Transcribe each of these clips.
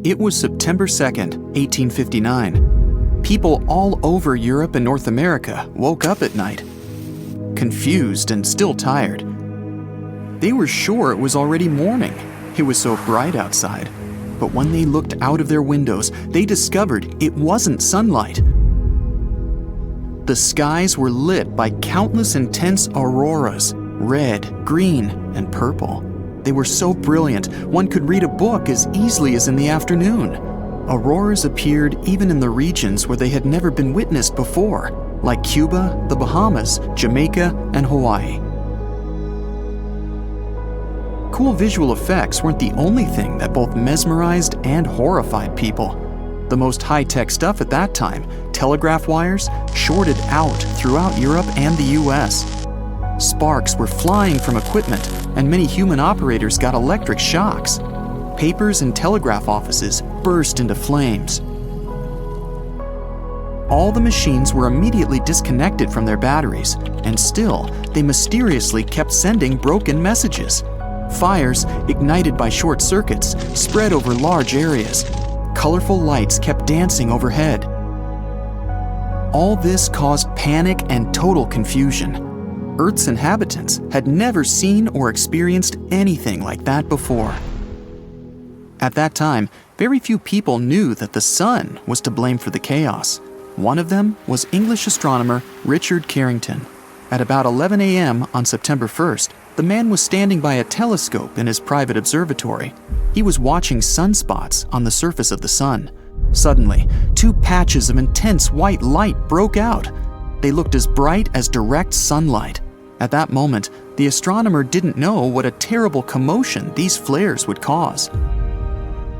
It was September 2nd, 1859. People all over Europe and North America woke up at night, confused and still tired. They were sure it was already morning. It was so bright outside. But when they looked out of their windows, they discovered it wasn't sunlight. The skies were lit by countless intense auroras, red, green, and purple. They were so brilliant, one could read a book as easily as in the afternoon. Auroras appeared even in the regions where they had never been witnessed before, like Cuba, the Bahamas, Jamaica, and Hawaii. Cool visual effects weren't the only thing that both mesmerized and horrified people. The most high-tech stuff at that time, telegraph wires, shorted out throughout Europe and the US. Sparks were flying from equipment, and many human operators got electric shocks. Papers and telegraph offices burst into flames. All the machines were immediately disconnected from their batteries, and still, they mysteriously kept sending broken messages. Fires, ignited by short circuits, spread over large areas. Colorful lights kept dancing overhead. All this caused panic and total confusion. Earth's inhabitants had never seen or experienced anything like that before. At that time, very few people knew that the sun was to blame for the chaos. One of them was English astronomer Richard Carrington. At about 11 a.m. on September 1st, the man was standing by a telescope in his private observatory. He was watching sunspots on the surface of the sun. Suddenly, two patches of intense white light broke out. They looked as bright as direct sunlight. At that moment, the astronomer didn't know what a terrible commotion these flares would cause.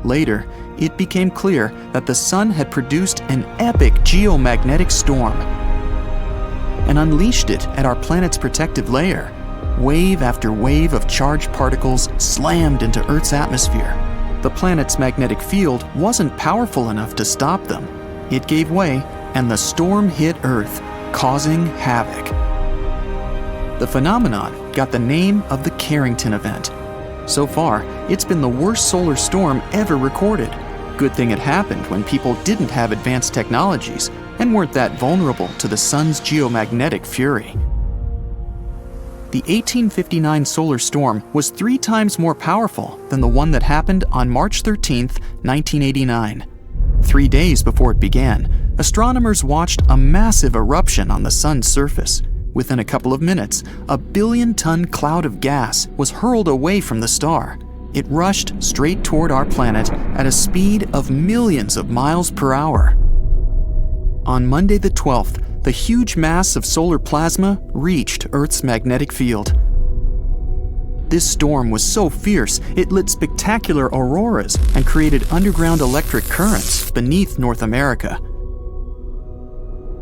Later, it became clear that the sun had produced an epic geomagnetic storm and unleashed it at our planet's protective layer. Wave after wave of charged particles slammed into Earth's atmosphere. The planet's magnetic field wasn't powerful enough to stop them. It gave way, and the storm hit Earth, causing havoc. The phenomenon got the name of the Carrington event. So far, it's been the worst solar storm ever recorded. Good thing it happened when people didn't have advanced technologies and weren't that vulnerable to the sun's geomagnetic fury. The 1859 solar storm was 3 times more powerful than the one that happened on March 13, 1989. 3 days before it began, astronomers watched a massive eruption on the sun's surface. Within a couple of minutes, a billion-ton cloud of gas was hurled away from the star. It rushed straight toward our planet at a speed of millions of miles per hour. On Monday the 12th, the huge mass of solar plasma reached Earth's magnetic field. This storm was so fierce, it lit spectacular auroras and created underground electric currents beneath North America.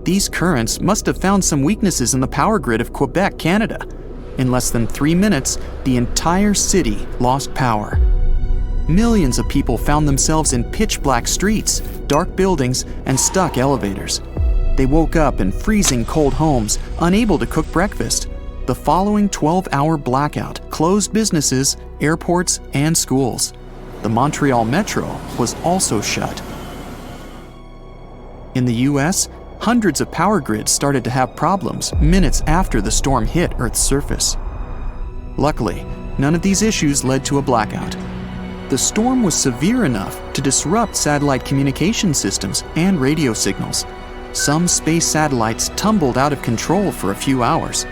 These currents must have found some weaknesses in the power grid of Quebec, Canada. In less than 3 minutes, the entire city lost power. Millions of people found themselves in pitch-black streets, dark buildings, and stuck elevators. They woke up in freezing cold homes, unable to cook breakfast. The following 12-hour blackout closed businesses, airports, and schools. The Montreal Metro was also shut. In the US, hundreds of power grids started to have problems minutes after the storm hit Earth's surface. Luckily, none of these issues led to a blackout. The storm was severe enough to disrupt satellite communication systems and radio signals. Some space satellites tumbled out of control for a few hours.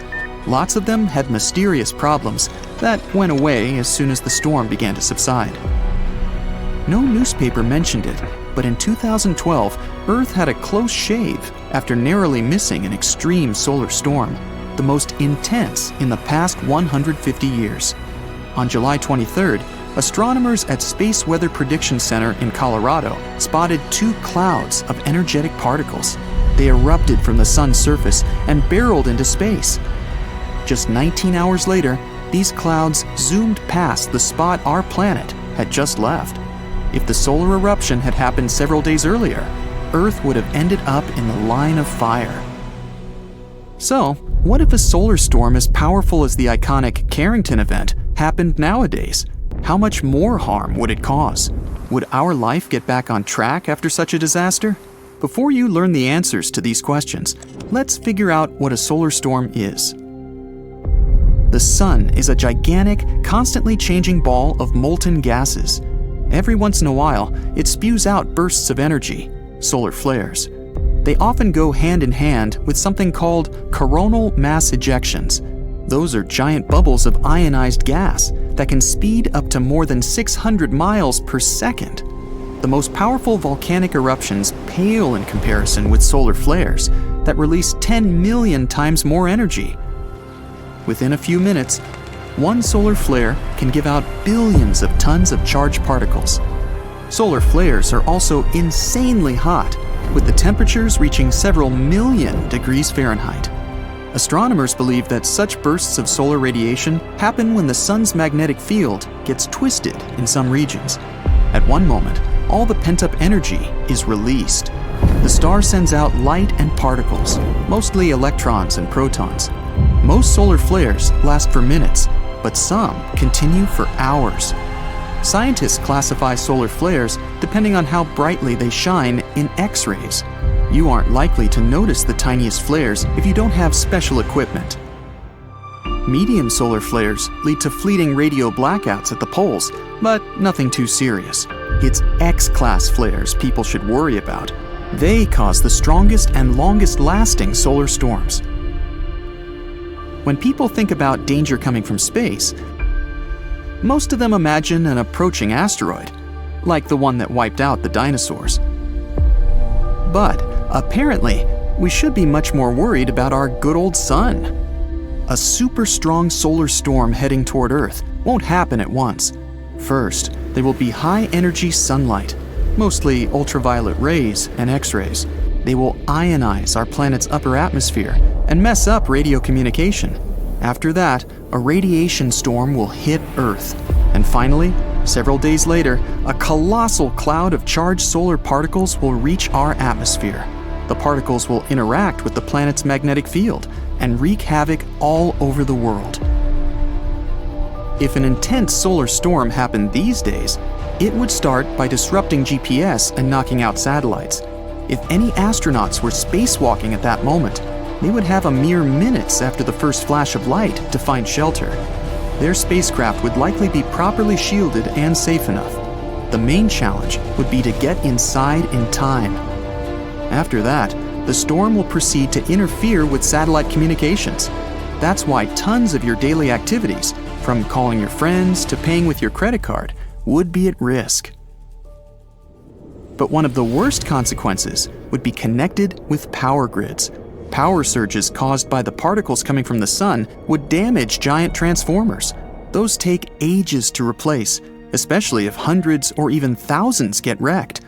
Lots of them had mysterious problems that went away as soon as the storm began to subside. No newspaper mentioned it, but in 2012, Earth had a close shave after narrowly missing an extreme solar storm, the most intense in the past 150 years. On July 23rd, astronomers at Space Weather Prediction Center in Colorado spotted 2 clouds of energetic particles. They erupted from the sun's surface and barreled into space. Just 19 hours later, these clouds zoomed past the spot our planet had just left. If the solar eruption had happened several days earlier, Earth would have ended up in the line of fire. So, what if a solar storm as powerful as the iconic Carrington event happened nowadays? How much more harm would it cause? Would our life get back on track after such a disaster? Before you learn the answers to these questions, let's figure out what a solar storm is. The sun is a gigantic, constantly changing ball of molten gases. Every once in a while, it spews out bursts of energy, solar flares. They often go hand in hand with something called coronal mass ejections. Those are giant bubbles of ionized gas that can speed up to more than 600 miles per second. The most powerful volcanic eruptions pale in comparison with solar flares that release 10 million times more energy. Within a few minutes, one solar flare can give out billions of tons of charged particles. Solar flares are also insanely hot, with the temperatures reaching several million degrees Fahrenheit. Astronomers believe that such bursts of solar radiation happen when the sun's magnetic field gets twisted in some regions. At one moment, all the pent-up energy is released. The star sends out light and particles, mostly electrons and protons. Most solar flares last for minutes, but some continue for hours. Scientists classify solar flares depending on how brightly they shine in X-rays. You aren't likely to notice the tiniest flares if you don't have special equipment. Medium solar flares lead to fleeting radio blackouts at the poles, but nothing too serious. It's X-class flares people should worry about. They cause the strongest and longest-lasting solar storms. When people think about danger coming from space, most of them imagine an approaching asteroid, like the one that wiped out the dinosaurs. But apparently, we should be much more worried about our good old sun. A super strong solar storm heading toward Earth won't happen at once. First, there will be high-energy sunlight, mostly ultraviolet rays and X-rays. They will ionize our planet's upper atmosphere and mess up radio communication. After that, a radiation storm will hit Earth. And finally, several days later, a colossal cloud of charged solar particles will reach our atmosphere. The particles will interact with the planet's magnetic field and wreak havoc all over the world. If an intense solar storm happened these days, it would start by disrupting GPS and knocking out satellites. If any astronauts were spacewalking at that moment, they would have a mere minutes after the first flash of light to find shelter. Their spacecraft would likely be properly shielded and safe enough. The main challenge would be to get inside in time. After that, the storm will proceed to interfere with satellite communications. That's why tons of your daily activities, from calling your friends to paying with your credit card, would be at risk. But one of the worst consequences would be connected with power grids. Power surges caused by the particles coming from the sun would damage giant transformers. Those take ages to replace, especially if hundreds or even thousands get wrecked.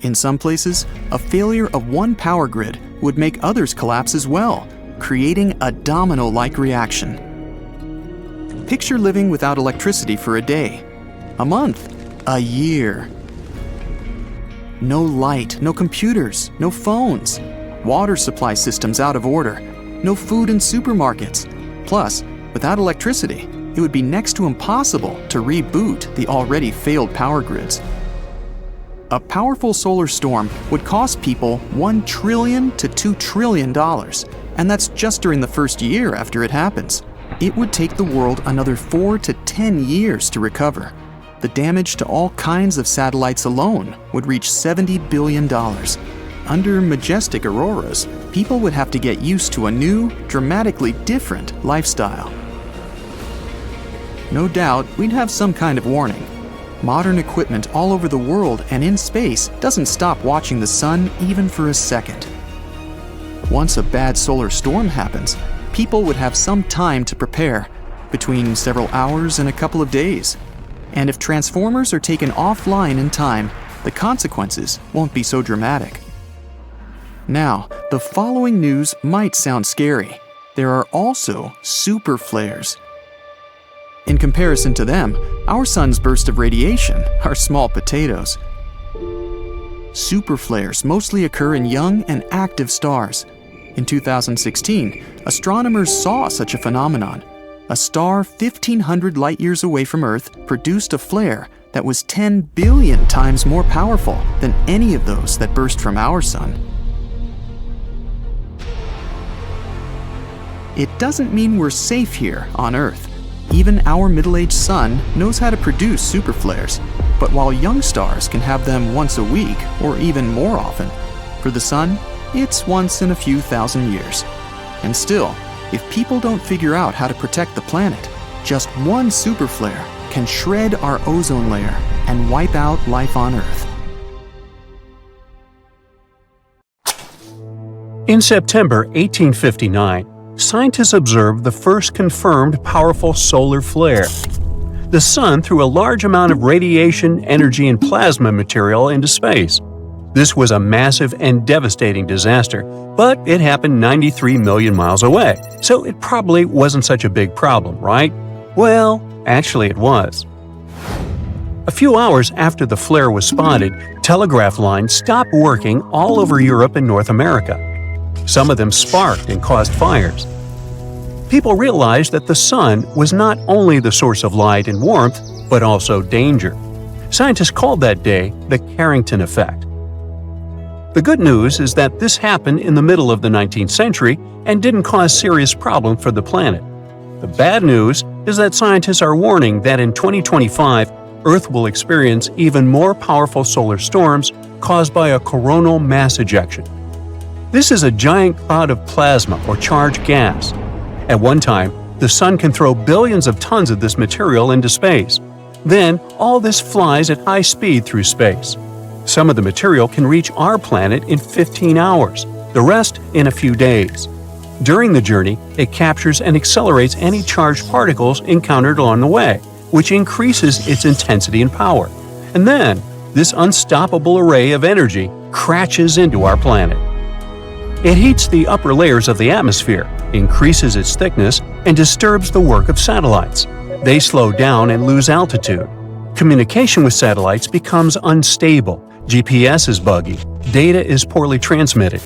In some places, a failure of one power grid would make others collapse as well, creating a domino-like reaction. Picture living without electricity for a day, a month, a year. No light, no computers, no phones. Water supply systems out of order, no food in supermarkets. Plus, without electricity, it would be next to impossible to reboot the already failed power grids. A powerful solar storm would cost people $1 trillion to $2 trillion, and that's just during the first year after it happens. It would take the world another 4 to 10 years to recover. The damage to all kinds of satellites alone would reach $70 billion. Under majestic auroras, people would have to get used to a new, dramatically different lifestyle. No doubt, we'd have some kind of warning. Modern equipment all over the world and in space doesn't stop watching the sun even for a second. Once a bad solar storm happens, people would have some time to prepare, between several hours and a couple of days. And if transformers are taken offline in time, the consequences won't be so dramatic. Now, the following news might sound scary. There are also super flares. In comparison to them, our sun's bursts of radiation are small potatoes. Super flares mostly occur in young and active stars. In 2016, astronomers saw such a phenomenon. a star 1,500 light-years away from Earth produced a flare that was 10 billion times more powerful than any of those that burst from our sun. It doesn't mean we're safe here on Earth. Even our middle-aged sun knows how to produce superflares, but while young stars can have them once a week or even more often, for the sun, it's once in a few thousand years. And still, if people don't figure out how to protect the planet, just one superflare can shred our ozone layer and wipe out life on Earth. In September 1859, scientists observed the first confirmed powerful solar flare. The sun threw a large amount of radiation, energy, and plasma material into space. This was a massive and devastating disaster, but it happened 93 million miles away, so it probably wasn't such a big problem, right? Well, actually it was. A few hours after the flare was spotted, telegraph lines stopped working all over Europe and North America. Some of them sparked and caused fires. People realized that the sun was not only the source of light and warmth, but also danger. Scientists called that day the Carrington effect. The good news is that this happened in the middle of the 19th century and didn't cause serious problems for the planet. The bad news is that scientists are warning that in 2025, Earth will experience even more powerful solar storms caused by a coronal mass ejection. This is a giant cloud of plasma or charged gas. At one time, the sun can throw billions of tons of this material into space. Then, all this flies at high speed through space. Some of the material can reach our planet in 15 hours, the rest in a few days. During the journey, it captures and accelerates any charged particles encountered along the way, which increases its intensity and power. And then, this unstoppable array of energy crashes into our planet. It heats the upper layers of the atmosphere, increases its thickness, and disturbs the work of satellites. They slow down and lose altitude. Communication with satellites becomes unstable, GPS is buggy, data is poorly transmitted.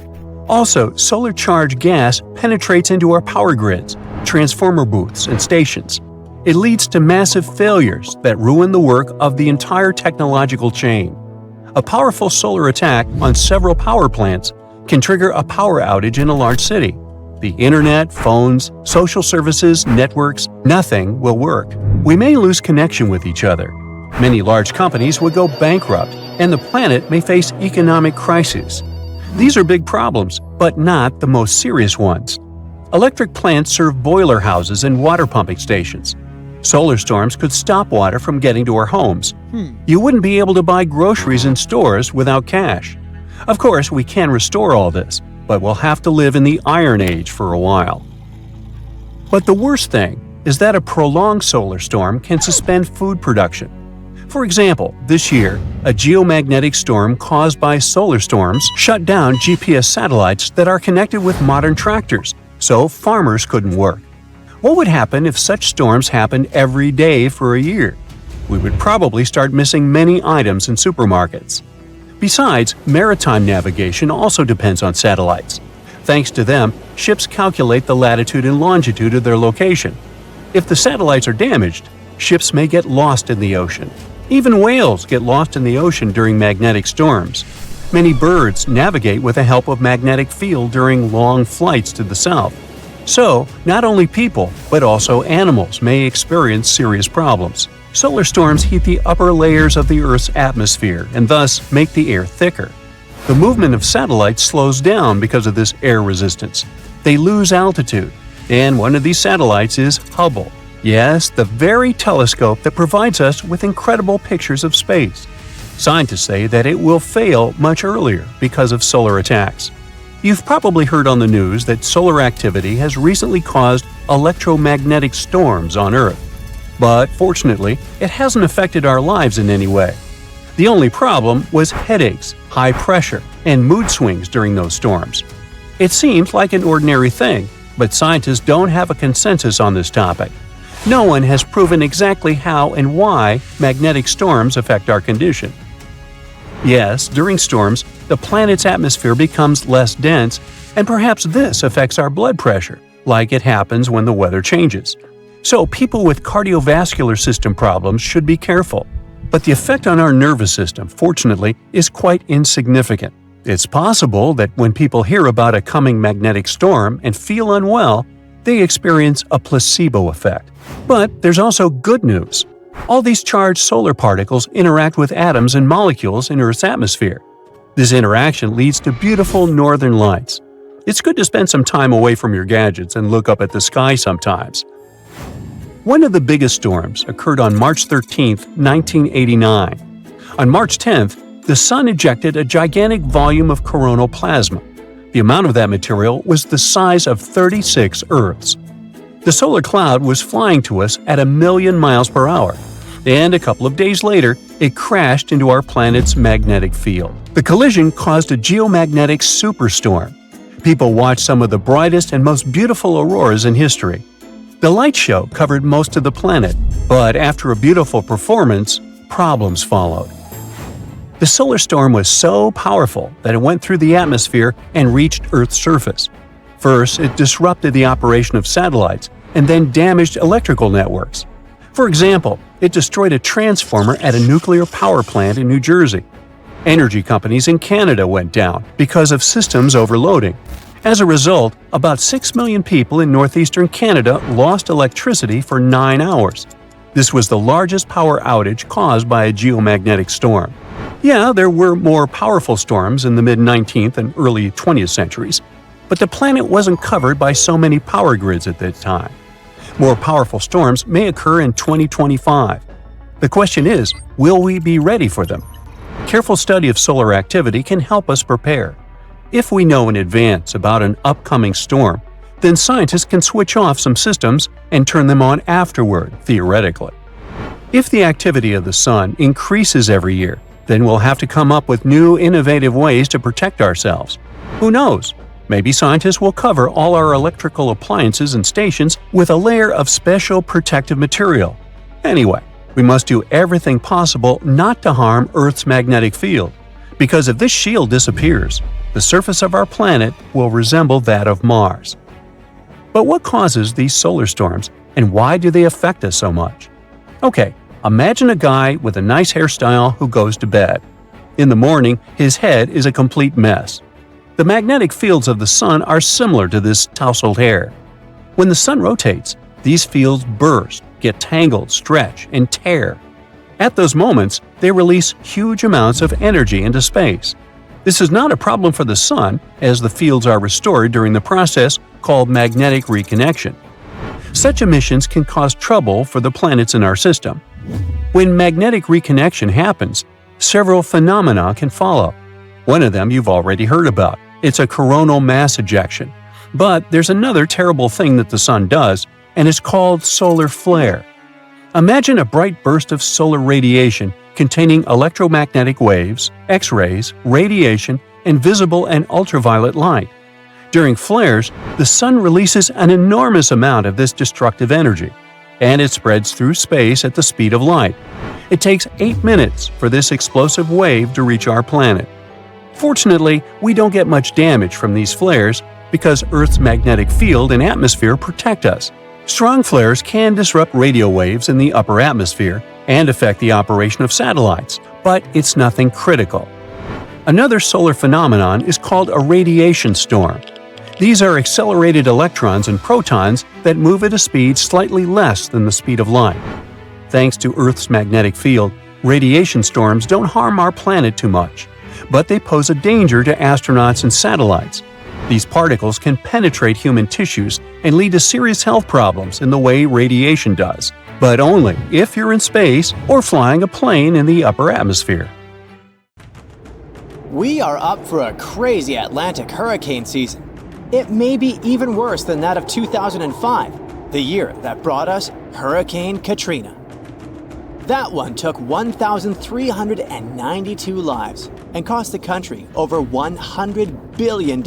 Also, solar charged gas penetrates into our power grids, transformer booths, and stations. It leads to massive failures that ruin the work of the entire technological chain. A powerful solar attack on several power plants can trigger a power outage in a large city. The internet, phones, social services, networks, nothing will work. We may lose connection with each other. Many large companies would go bankrupt, and the planet may face economic crises. These are big problems, but not the most serious ones. Electric plants serve boiler houses and water pumping stations. Solar storms could stop water from getting to our homes. You wouldn't be able to buy groceries in stores without cash. Of course, we can restore all this, but we'll have to live in the Iron Age for a while. But the worst thing is that a prolonged solar storm can suspend food production. For example, this year, a geomagnetic storm caused by solar storms shut down GPS satellites that are connected with modern tractors, so farmers couldn't work. What would happen if such storms happened every day for a year? We would probably start missing many items in supermarkets. Besides, maritime navigation also depends on satellites. Thanks to them, ships calculate the latitude and longitude of their location. If the satellites are damaged, ships may get lost in the ocean. Even whales get lost in the ocean during magnetic storms. Many birds navigate with the help of magnetic field during long flights to the south. So, not only people, but also animals may experience serious problems. Solar storms heat the upper layers of the Earth's atmosphere and thus make the air thicker. The movement of satellites slows down because of this air resistance. They lose altitude, and one of these satellites is Hubble. Yes, the very telescope that provides us with incredible pictures of space. Scientists say that it will fail much earlier because of solar attacks. You've probably heard on the news that solar activity has recently caused electromagnetic storms on Earth. But fortunately, it hasn't affected our lives in any way. The only problem was headaches, high pressure, and mood swings during those storms. It seems like an ordinary thing, but scientists don't have a consensus on this topic. No one has proven exactly how and why magnetic storms affect our condition. Yes, during storms, the planet's atmosphere becomes less dense, and perhaps this affects our blood pressure, like it happens when the weather changes. So people with cardiovascular system problems should be careful. But the effect on our nervous system, fortunately, is quite insignificant. It's possible that when people hear about a coming magnetic storm and feel unwell, they experience a placebo effect. But there's also good news. All these charged solar particles interact with atoms and molecules in Earth's atmosphere. This interaction leads to beautiful northern lights. It's good to spend some time away from your gadgets and look up at the sky sometimes. One of the biggest storms occurred on March 13, 1989. On March 10th, the Sun ejected a gigantic volume of coronal plasma. The amount of that material was the size of 36 Earths. The solar cloud was flying to us at 1,000,000 miles per hour, and a couple of days later, it crashed into our planet's magnetic field. The collision caused a geomagnetic superstorm. People watched some of the brightest and most beautiful auroras in history. The light show covered most of the planet, but after a beautiful performance, problems followed. The solar storm was so powerful that it went through the atmosphere and reached Earth's surface. First, it disrupted the operation of satellites and then damaged electrical networks. For example, it destroyed a transformer at a nuclear power plant in New Jersey. Energy companies in Canada went down because of systems overloading. As a result, about 6 million people in northeastern Canada lost electricity for 9 hours. This was the largest power outage caused by a geomagnetic storm. Yeah, there were more powerful storms in the mid-19th and early 20th centuries, but the planet wasn't covered by so many power grids at that time. More powerful storms may occur in 2025. The question is, will we be ready for them? Careful study of solar activity can help us prepare. If we know in advance about an upcoming storm, then scientists can switch off some systems and turn them on afterward, theoretically. If the activity of the Sun increases every year, then we'll have to come up with new innovative ways to protect ourselves. Who knows? Maybe scientists will cover all our electrical appliances and stations with a layer of special protective material. Anyway, we must do everything possible not to harm Earth's magnetic field, because if this shield disappears, the surface of our planet will resemble that of Mars. But what causes these solar storms, and why do they affect us so much? Okay, imagine a guy with a nice hairstyle who goes to bed. In the morning, his head is a complete mess. The magnetic fields of the Sun are similar to this tousled hair. When the Sun rotates, these fields burst, get tangled, stretch, and tear. At those moments, they release huge amounts of energy into space. This is not a problem for the Sun, as the fields are restored during the process called magnetic reconnection. Such emissions can cause trouble for the planets in our system. When magnetic reconnection happens, several phenomena can follow. One of them you've already heard about. It's a coronal mass ejection. But there's another terrible thing that the Sun does, and it's called solar flare. Imagine a bright burst of solar radiation containing electromagnetic waves, X-rays, radiation, and visible and ultraviolet light. During flares, the Sun releases an enormous amount of this destructive energy, and it spreads through space at the speed of light. It takes 8 minutes for this explosive wave to reach our planet. Fortunately, we don't get much damage from these flares because Earth's magnetic field and atmosphere protect us. Strong flares can disrupt radio waves in the upper atmosphere and affect the operation of satellites, but it's nothing critical. Another solar phenomenon is called a radiation storm. These are accelerated electrons and protons that move at a speed slightly less than the speed of light. Thanks to Earth's magnetic field, radiation storms don't harm our planet too much, but they pose a danger to astronauts and satellites. These particles can penetrate human tissues and lead to serious health problems in the way radiation does, but only if you're in space or flying a plane in the upper atmosphere. We are up for a crazy Atlantic hurricane season. It may be even worse than that of 2005, the year that brought us Hurricane Katrina. That one took 1,392 lives and cost the country over $100 billion.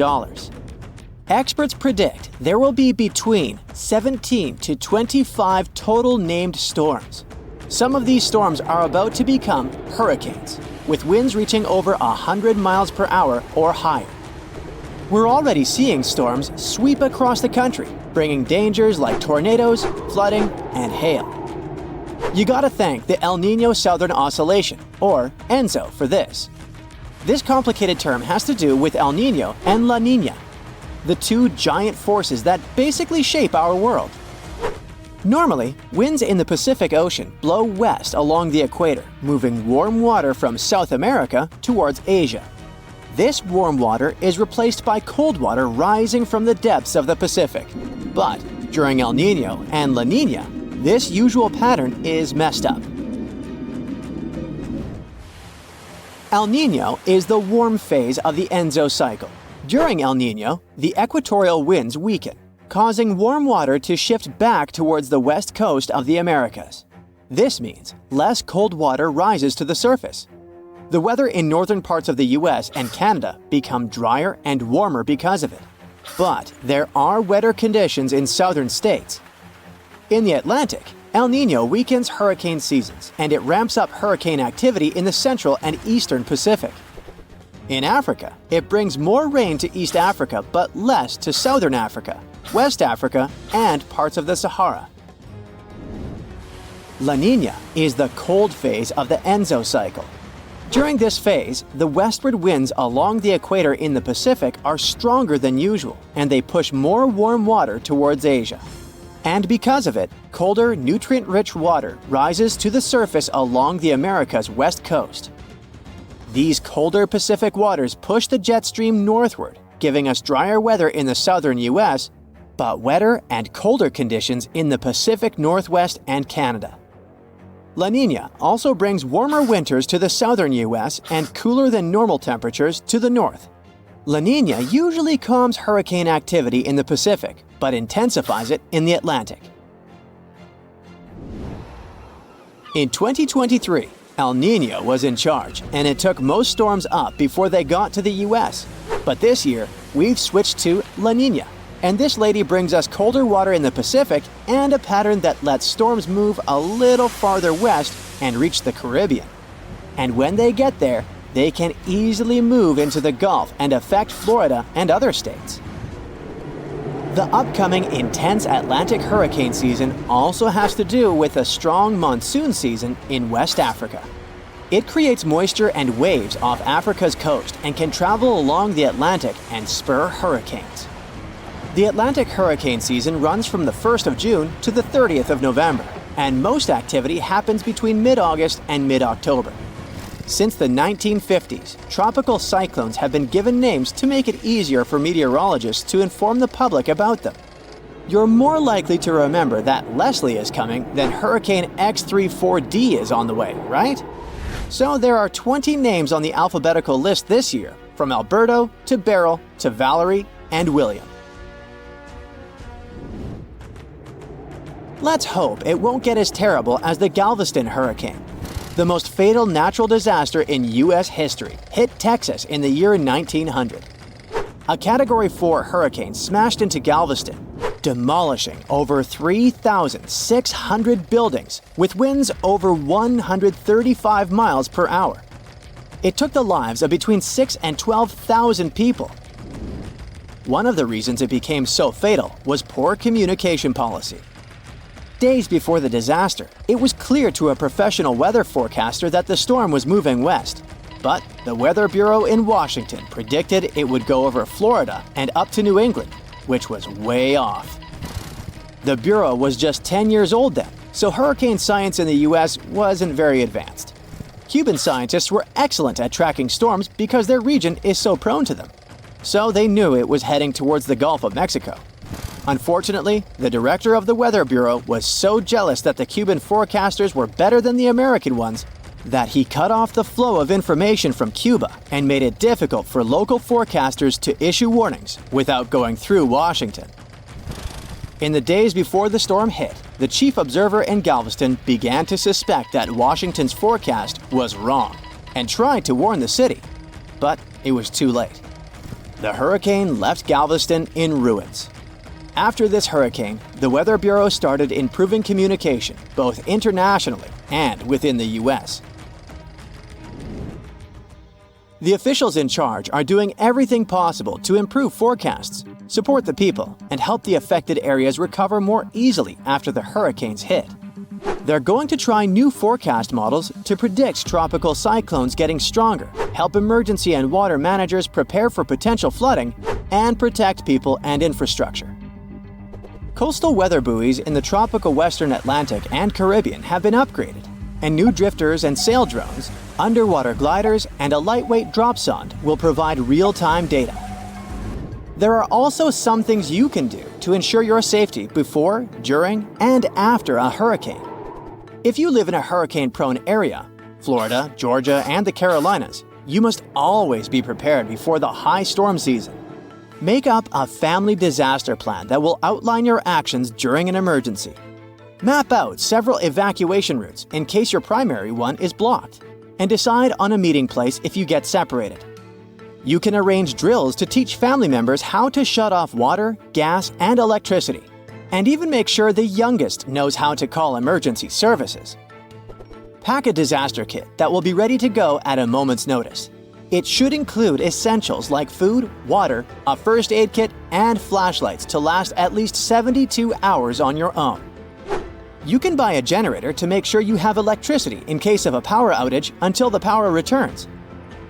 Experts predict there will be between 17 to 25 total named storms. Some of these storms are about to become hurricanes, with winds reaching over 100 miles per hour or higher. We're already seeing storms sweep across the country, bringing dangers like tornadoes, flooding, and hail. You gotta thank the El Niño Southern Oscillation, or ENSO, for this. This complicated term has to do with El Niño and La Niña, the two giant forces that basically shape our world. Normally, winds in the Pacific Ocean blow west along the equator, moving warm water from South America towards Asia. This warm water is replaced by cold water rising from the depths of the Pacific. But during El Niño and La Niña, this usual pattern is messed up. El Niño is the warm phase of the ENSO cycle. During El Niño, the equatorial winds weaken, causing warm water to shift back towards the west coast of the Americas. This means less cold water rises to the surface. The weather in northern parts of the US and Canada become drier and warmer because of it. But there are wetter conditions in southern states. In the Atlantic, El Niño weakens hurricane seasons, and it ramps up hurricane activity in the central and eastern Pacific. In Africa, it brings more rain to East Africa but less to southern Africa, West Africa, and parts of the Sahara. La Niña is the cold phase of the ENSO cycle. During this phase, the westward winds along the equator in the Pacific are stronger than usual, and they push more warm water towards Asia. And because of it, colder, nutrient-rich water rises to the surface along the Americas' west coast. These colder Pacific waters push the jet stream northward, giving us drier weather in the southern US, but wetter and colder conditions in the Pacific Northwest and Canada. La Niña also brings warmer winters to the southern US and cooler than normal temperatures to the north. La Niña usually calms hurricane activity in the Pacific, but intensifies it in the Atlantic. In 2023, El Niño was in charge, and it took most storms up before they got to the US. But this year, we've switched to La Niña, and this lady brings us colder water in the Pacific and a pattern that lets storms move a little farther west and reach the Caribbean. And when they get there, they can easily move into the Gulf and affect Florida and other states. The upcoming intense Atlantic hurricane season also has to do with a strong monsoon season in West Africa. It creates moisture and waves off Africa's coast and can travel along the Atlantic and spur hurricanes. The Atlantic hurricane season runs from the 1st of June to the 30th of November, and most activity happens between mid-August and mid-October. Since the 1950s, tropical cyclones have been given names to make it easier for meteorologists to inform the public about them. You're more likely to remember that Leslie is coming than Hurricane X34D is on the way, right? So there are 20 names on the alphabetical list this year, from Alberto to Beryl to Valerie and William. Let's hope it won't get as terrible as the Galveston hurricane. The most fatal natural disaster in U.S. history hit Texas in the year 1900. A Category 4 hurricane smashed into Galveston, demolishing over 3,600 buildings with winds over 135 miles per hour. It took the lives of between 6,000 and 12,000 people. One of the reasons it became so fatal was poor communication policy. Days before the disaster, it was clear to a professional weather forecaster that the storm was moving west. But the Weather Bureau in Washington predicted it would go over Florida and up to New England, which was way off. The Bureau was just 10 years old then, so hurricane science in the US wasn't very advanced. Cuban scientists were excellent at tracking storms because their region is so prone to them. So they knew it was heading towards the Gulf of Mexico. Unfortunately, the director of the Weather Bureau was so jealous that the Cuban forecasters were better than the American ones that he cut off the flow of information from Cuba and made it difficult for local forecasters to issue warnings without going through Washington. In the days before the storm hit, the chief observer in Galveston began to suspect that Washington's forecast was wrong and tried to warn the city, but it was too late. The hurricane left Galveston in ruins. After this hurricane, the Weather Bureau started improving communication, both internationally and within the U.S. The officials in charge are doing everything possible to improve forecasts, support the people, and help the affected areas recover more easily after the hurricanes hit. They're going to try new forecast models to predict tropical cyclones getting stronger, help emergency and water managers prepare for potential flooding, and protect people and infrastructure. Coastal weather buoys in the tropical Western Atlantic and Caribbean have been upgraded, and new drifters and sail drones, underwater gliders, and a lightweight drop sonde will provide real-time data. There are also some things you can do to ensure your safety before, during, and after a hurricane. If you live in a hurricane-prone area, Florida, Georgia, and the Carolinas, you must always be prepared before the high storm season. Make up a family disaster plan that will outline your actions during an emergency. Map out several evacuation routes in case your primary one is blocked, and decide on a meeting place if you get separated. You can arrange drills to teach family members how to shut off water, gas, and electricity, and even make sure the youngest knows how to call emergency services. Pack a disaster kit that will be ready to go at a moment's notice. It should include essentials like food, water, a first aid kit, and flashlights to last at least 72 hours on your own. You can buy a generator to make sure you have electricity in case of a power outage until the power returns.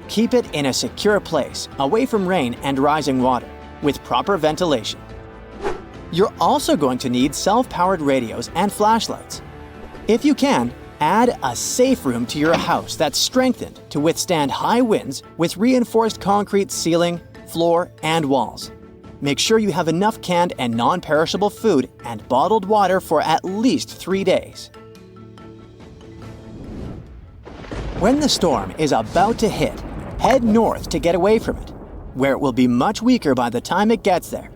Keep it in a secure place, away from rain and rising water, with proper ventilation. You're also going to need self-powered radios and flashlights. If you can, add a safe room to your house that's strengthened to withstand high winds with reinforced concrete ceiling, floor, and walls. Make sure you have enough canned and non-perishable food and bottled water for at least 3 days. When the storm is about to hit, head north to get away from it, where it will be much weaker by the time it gets there.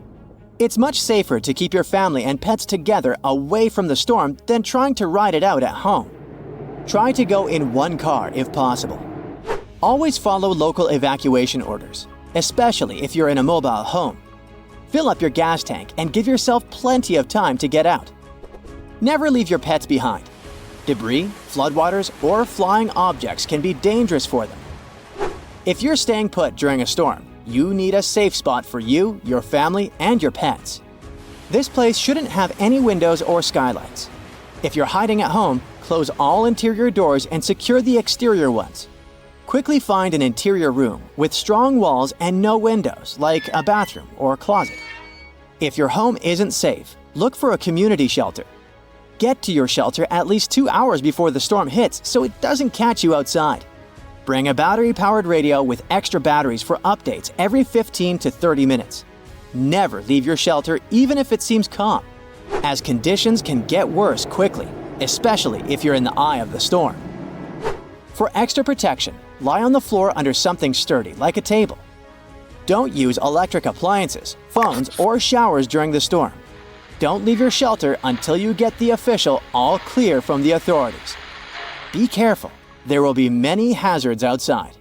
It's much safer to keep your family and pets together away from the storm than trying to ride it out at home. Try to go in one car if possible. Always follow local evacuation orders, especially if you're in a mobile home. Fill up your gas tank and give yourself plenty of time to get out. Never leave your pets behind. Debris, floodwaters, or flying objects can be dangerous for them. If you're staying put during a storm, you need a safe spot for you, your family, and your pets. This place shouldn't have any windows or skylights. If you're hiding at home, close all interior doors and secure the exterior ones. Quickly find an interior room with strong walls and no windows, like a bathroom or closet. If your home isn't safe, look for a community shelter. Get to your shelter at least 2 hours before the storm hits so it doesn't catch you outside. Bring a battery-powered radio with extra batteries for updates every 15 to 30 minutes. Never leave your shelter even if it seems calm, as conditions can get worse quickly, especially if you're in the eye of the storm. For extra protection, lie on the floor under something sturdy like a table. Don't use electric appliances, phones, or showers during the storm. Don't leave your shelter until you get the official all clear from the authorities. Be careful. There will be many hazards outside.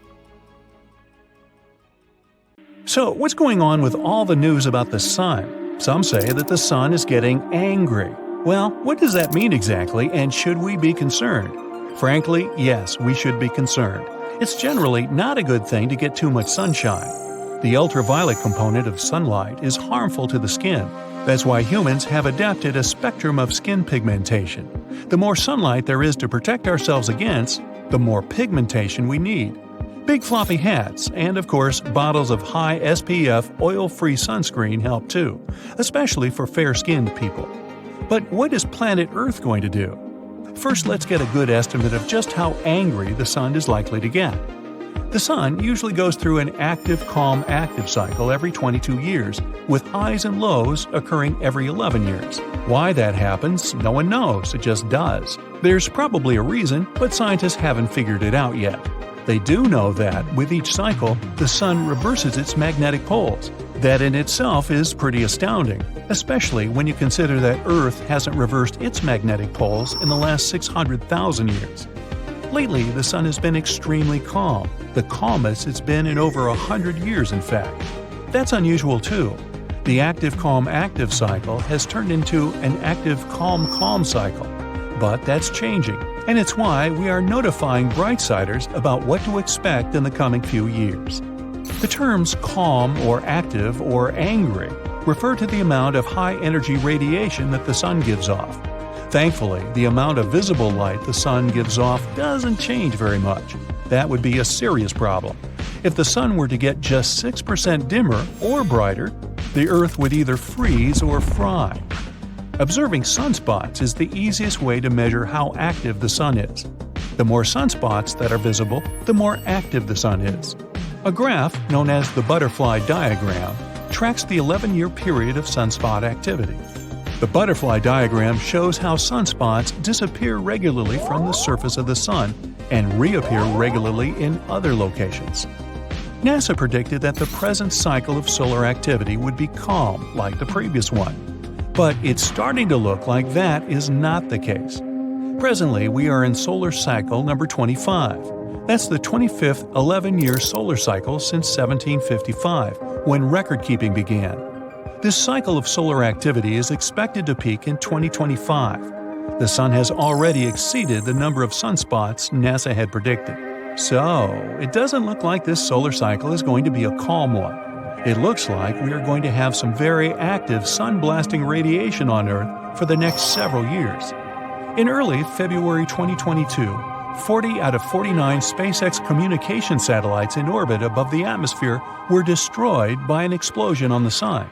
So, what's going on with all the news about the sun? Some say that the sun is getting angry. Well, what does that mean exactly, and should we be concerned? Frankly, yes, we should be concerned. It's generally not a good thing to get too much sunshine. The ultraviolet component of sunlight is harmful to the skin. That's why humans have adapted a spectrum of skin pigmentation. The more sunlight there is to protect ourselves against, the more pigmentation we need. Big floppy hats and, of course, bottles of high SPF oil-free sunscreen help too, especially for fair-skinned people. But what is planet Earth going to do? First, let's get a good estimate of just how angry the sun is likely to get. The sun usually goes through an active-calm-active cycle every 22 years, with highs and lows occurring every 11 years. Why that happens, no one knows, it just does. There's probably a reason, but scientists haven't figured it out yet. They do know that, with each cycle, the sun reverses its magnetic poles. That in itself is pretty astounding, especially when you consider that Earth hasn't reversed its magnetic poles in the last 600,000 years. Lately, the sun has been extremely calm, the calmest it's been in over 100 years in fact. That's unusual too. The active-calm-active cycle has turned into an active-calm-calm cycle. But that's changing, and it's why we are notifying Brightsiders about what to expect in the coming few years. The terms calm or active or angry refer to the amount of high-energy radiation that the sun gives off. Thankfully, the amount of visible light the sun gives off doesn't change very much. That would be a serious problem. If the sun were to get just 6% dimmer or brighter, the Earth would either freeze or fry. Observing sunspots is the easiest way to measure how active the sun is. The more sunspots that are visible, the more active the sun is. A graph, known as the butterfly diagram, tracks the 11-year period of sunspot activity. The butterfly diagram shows how sunspots disappear regularly from the surface of the sun and reappear regularly in other locations. NASA predicted that the present cycle of solar activity would be calm, like the previous one. But it's starting to look like that is not the case. Presently, we are in solar cycle number 25. That's the 25th 11-year solar cycle since 1755, when record-keeping began. This cycle of solar activity is expected to peak in 2025. The sun has already exceeded the number of sunspots NASA had predicted. So, it doesn't look like this solar cycle is going to be a calm one. It looks like we are going to have some very active sun-blasting radiation on Earth for the next several years. In early February 2022, 40 out of 49 SpaceX communication satellites in orbit above the atmosphere were destroyed by an explosion on the sun.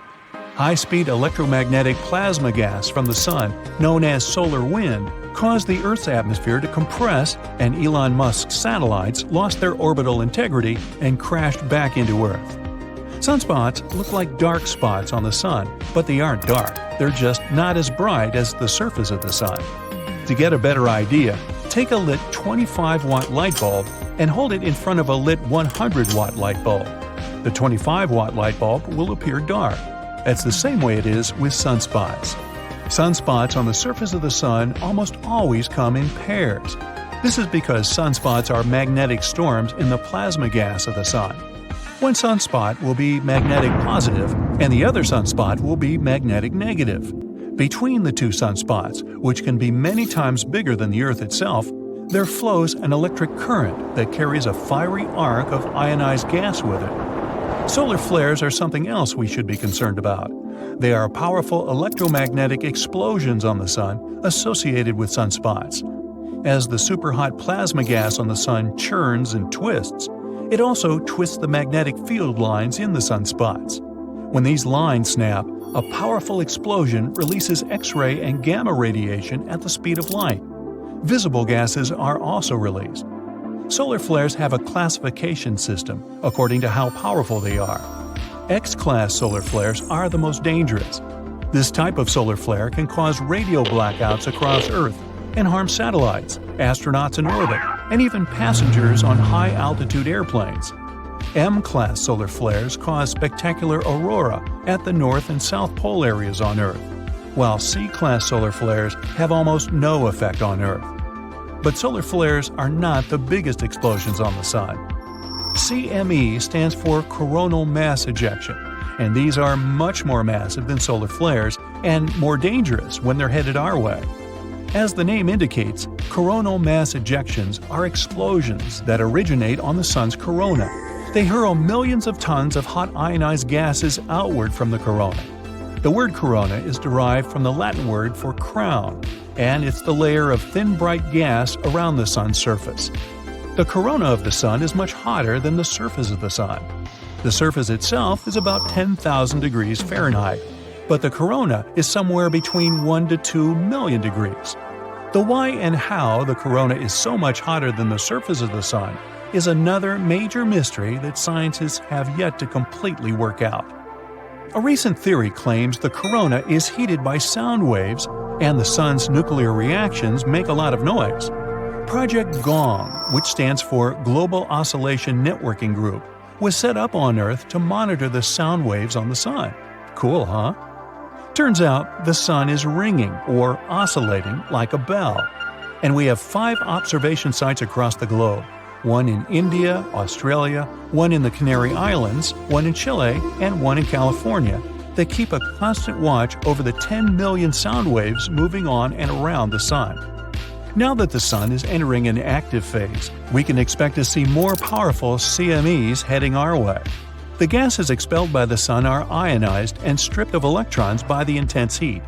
High-speed electromagnetic plasma gas from the sun, known as solar wind, caused the Earth's atmosphere to compress, and Elon Musk's satellites lost their orbital integrity and crashed back into Earth. Sunspots look like dark spots on the sun, but they aren't dark. They're just not as bright as the surface of the sun. To get a better idea, take a lit 25-watt light bulb and hold it in front of a lit 100-watt light bulb. The 25-watt light bulb will appear dark. That's the same way it is with sunspots. Sunspots on the surface of the sun almost always come in pairs. This is because sunspots are magnetic storms in the plasma gas of the sun. One sunspot will be magnetic positive, and the other sunspot will be magnetic negative. Between the two sunspots, which can be many times bigger than the Earth itself, there flows an electric current that carries a fiery arc of ionized gas with it. Solar flares are something else we should be concerned about. They are powerful electromagnetic explosions on the sun associated with sunspots. As the superhot plasma gas on the sun churns and twists, it also twists the magnetic field lines in the sunspots. When these lines snap, a powerful explosion releases X-ray and gamma radiation at the speed of light. Visible gases are also released. Solar flares have a classification system according to how powerful they are. X-class solar flares are the most dangerous. This type of solar flare can cause radio blackouts across Earth and harm satellites, astronauts in orbit, and even passengers on high-altitude airplanes. M-class solar flares cause spectacular aurora at the North and South Pole areas on Earth, while C-class solar flares have almost no effect on Earth. But solar flares are not the biggest explosions on the sun. CME stands for coronal mass ejection, and these are much more massive than solar flares and more dangerous when they're headed our way. As the name indicates, coronal mass ejections are explosions that originate on the sun's corona. They hurl millions of tons of hot ionized gases outward from the corona. The word corona is derived from the Latin word for crown, and it's the layer of thin bright gas around the sun's surface. The corona of the sun is much hotter than the surface of the sun. The surface itself is about 10,000 degrees Fahrenheit, but the corona is somewhere between 1 to 2 million degrees. The why and how the corona is so much hotter than the surface of the sun is another major mystery that scientists have yet to completely work out. A recent theory claims the corona is heated by sound waves and the sun's nuclear reactions make a lot of noise. Project GONG, which stands for Global Oscillation Networking Group, was set up on Earth to monitor the sound waves on the sun. Cool, huh? Turns out the sun is ringing or oscillating like a bell. And we have 5 observation sites across the globe, one in India, Australia, one in the Canary Islands, one in Chile, and one in California, that keep a constant watch over the 10 million sound waves moving on and around the sun. Now that the Sun is entering an active phase, we can expect to see more powerful CMEs heading our way. The gases expelled by the Sun are ionized and stripped of electrons by the intense heat.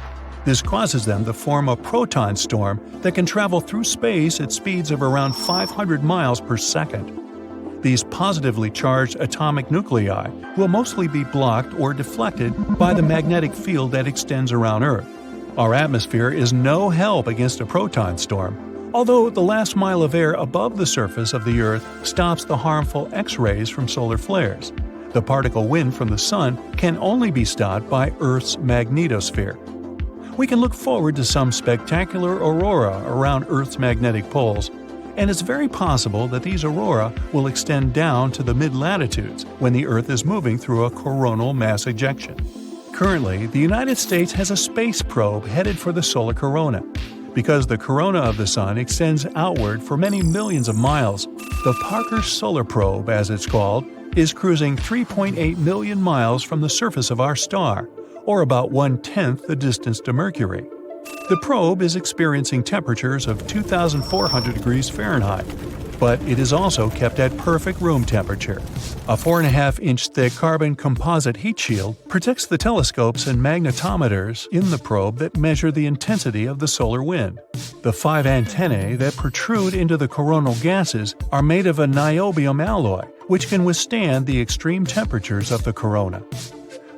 This causes them to form a proton storm that can travel through space at speeds of around 500 miles per second. These positively charged atomic nuclei will mostly be blocked or deflected by the magnetic field that extends around Earth. Our atmosphere is no help against a proton storm, although the last mile of air above the surface of the Earth stops the harmful X-rays from solar flares. The particle wind from the Sun can only be stopped by Earth's magnetosphere. We can look forward to some spectacular aurora around Earth's magnetic poles, and it's very possible that these aurora will extend down to the mid-latitudes when the Earth is moving through a coronal mass ejection. Currently, the United States has a space probe headed for the solar corona. Because the corona of the Sun extends outward for many millions of miles, the Parker Solar Probe, as it's called, is cruising 3.8 million miles from the surface of our star, or about 1/10 the distance to Mercury. The probe is experiencing temperatures of 2,400 degrees Fahrenheit, but it is also kept at perfect room temperature. A 4.5-inch thick carbon composite heat shield protects the telescopes and magnetometers in the probe that measure the intensity of the solar wind. The 5 antennae that protrude into the coronal gases are made of a niobium alloy, which can withstand the extreme temperatures of the corona.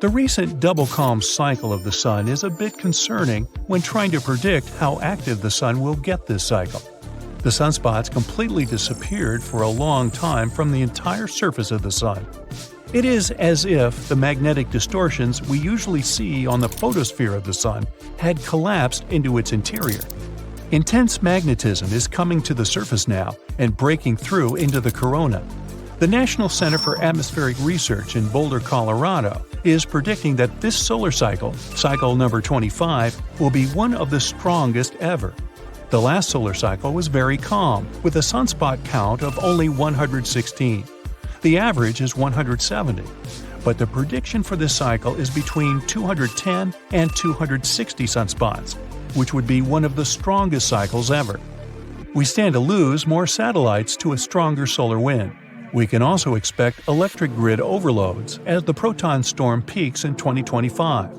The recent double calm cycle of the Sun is a bit concerning when trying to predict how active the Sun will get this cycle. The sunspots completely disappeared for a long time from the entire surface of the Sun. It is as if the magnetic distortions we usually see on the photosphere of the Sun had collapsed into its interior. Intense magnetism is coming to the surface now and breaking through into the corona. The National Center for Atmospheric Research in Boulder, Colorado, is predicting that this solar cycle, cycle number 25, will be one of the strongest ever. The last solar cycle was very calm, with a sunspot count of only 116. The average is 170. But the prediction for this cycle is between 210 and 260 sunspots, which would be one of the strongest cycles ever. We stand to lose more satellites to a stronger solar wind. We can also expect electric grid overloads as the proton storm peaks in 2025.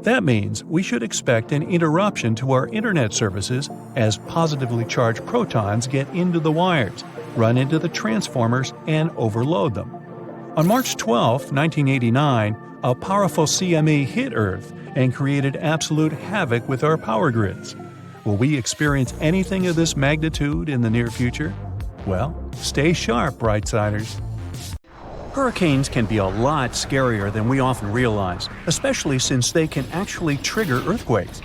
That means we should expect an interruption to our internet services as positively charged protons get into the wires, run into the transformers, and overload them. On March 12, 1989, a powerful CME hit Earth and created absolute havoc with our power grids. Will we experience anything of this magnitude in the near future? Well, stay sharp, Brightsiders. Hurricanes can be a lot scarier than we often realize, especially since they can actually trigger earthquakes.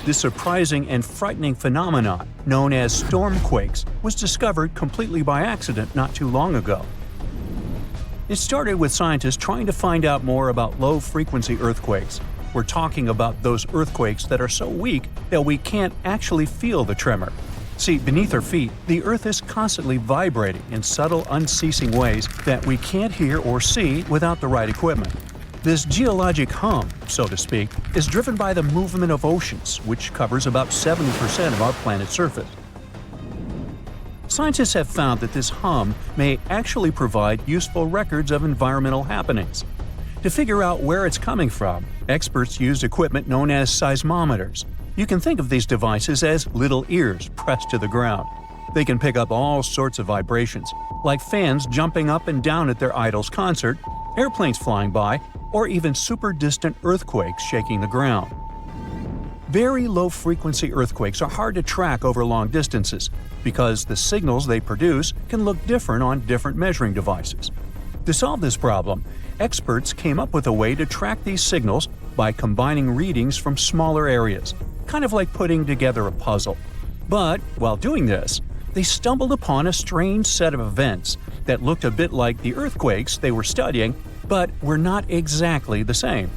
This surprising and frightening phenomenon, known as stormquakes, was discovered completely by accident not too long ago. It started with scientists trying to find out more about low-frequency earthquakes. We're talking about those earthquakes that are so weak that we can't actually feel the tremor. See, beneath our feet, the Earth is constantly vibrating in subtle, unceasing ways that we can't hear or see without the right equipment. This geologic hum, so to speak, is driven by the movement of oceans, which covers about 70% of our planet's surface. Scientists have found that this hum may actually provide useful records of environmental happenings. To figure out where it's coming from, experts use equipment known as seismometers. You can think of these devices as little ears pressed to the ground. They can pick up all sorts of vibrations, like fans jumping up and down at their idol's concert, airplanes flying by, or even super distant earthquakes shaking the ground. Very low-frequency earthquakes are hard to track over long distances because the signals they produce can look different on different measuring devices. To solve this problem, experts came up with a way to track these signals by combining readings from smaller areas, kind of like putting together a puzzle. But while doing this, they stumbled upon a strange set of events that looked a bit like the earthquakes they were studying, but were not exactly the same.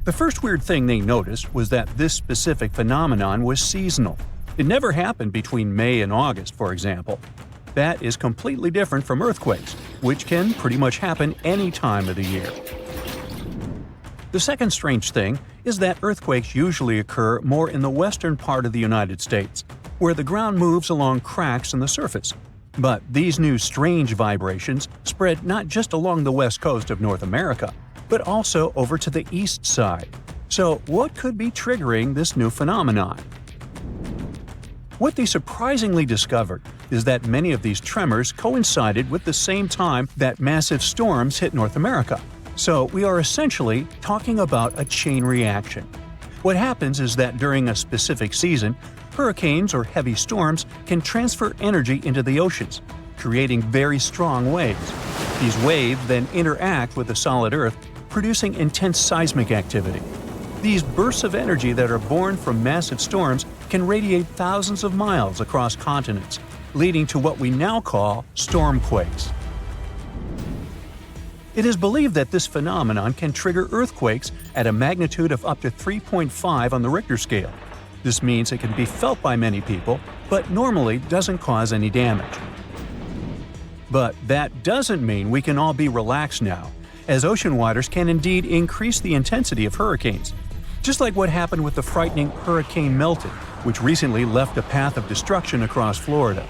The first weird thing they noticed was that this specific phenomenon was seasonal. It never happened between May and August, for example. That is completely different from earthquakes, which can pretty much happen any time of the year. The second strange thing is that earthquakes usually occur more in the western part of the United States. where the ground moves along cracks in the surface. But these new strange vibrations spread not just along the west coast of North America, but also over to the east side. So what could be triggering this new phenomenon? What they surprisingly discovered is that many of these tremors coincided with the same time that massive storms hit North America. So we are essentially talking about a chain reaction. What happens is that during a specific season, hurricanes or heavy storms can transfer energy into the oceans, creating very strong waves. These waves then interact with the solid Earth, producing intense seismic activity. These bursts of energy that are born from massive storms can radiate thousands of miles across continents, leading to what we now call stormquakes. It is believed that this phenomenon can trigger earthquakes at a magnitude of up to 3.5 on the Richter scale. This means it can be felt by many people, but normally doesn't cause any damage. But that doesn't mean we can all be relaxed now, as ocean waters can indeed increase the intensity of hurricanes. Just like what happened with the frightening Hurricane Milton, which recently left a path of destruction across Florida.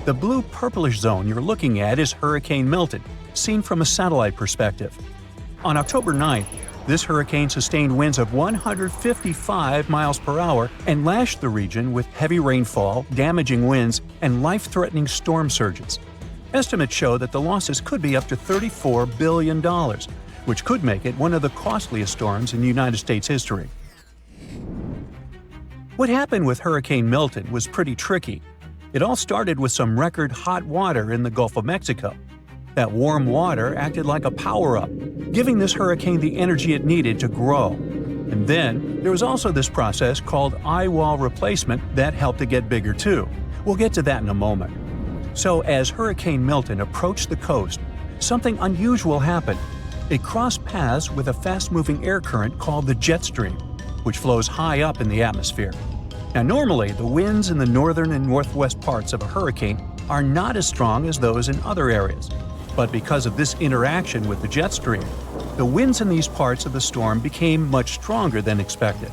The blue-purplish zone you're looking at is Hurricane Milton, seen from a satellite perspective. On October 9th, this hurricane sustained winds of 155 miles per hour and lashed the region with heavy rainfall, damaging winds, and life-threatening storm surges. Estimates show that the losses could be up to $34 billion, which could make it one of the costliest storms in United States history. What happened with Hurricane Milton was pretty tricky. It all started with some record hot water in the Gulf of Mexico. That warm water acted like a power-up, giving this hurricane the energy it needed to grow. And then, there was also this process called eye wall replacement that helped it get bigger too. We'll get to that in a moment. So as Hurricane Milton approached the coast, something unusual happened. It crossed paths with a fast-moving air current called the jet stream, which flows high up in the atmosphere. Now normally, the winds in the northern and northwest parts of a hurricane are not as strong as those in other areas. But because of this interaction with the jet stream, the winds in these parts of the storm became much stronger than expected.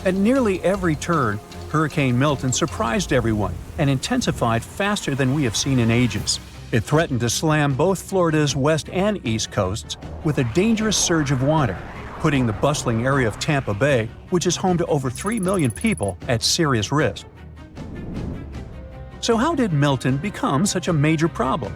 At nearly every turn, Hurricane Milton surprised everyone and intensified faster than we have seen in ages. It threatened to slam both Florida's west and east coasts with a dangerous surge of water, putting the bustling area of Tampa Bay, which is home to over 3 million people, at serious risk. So how did Milton become such a major problem?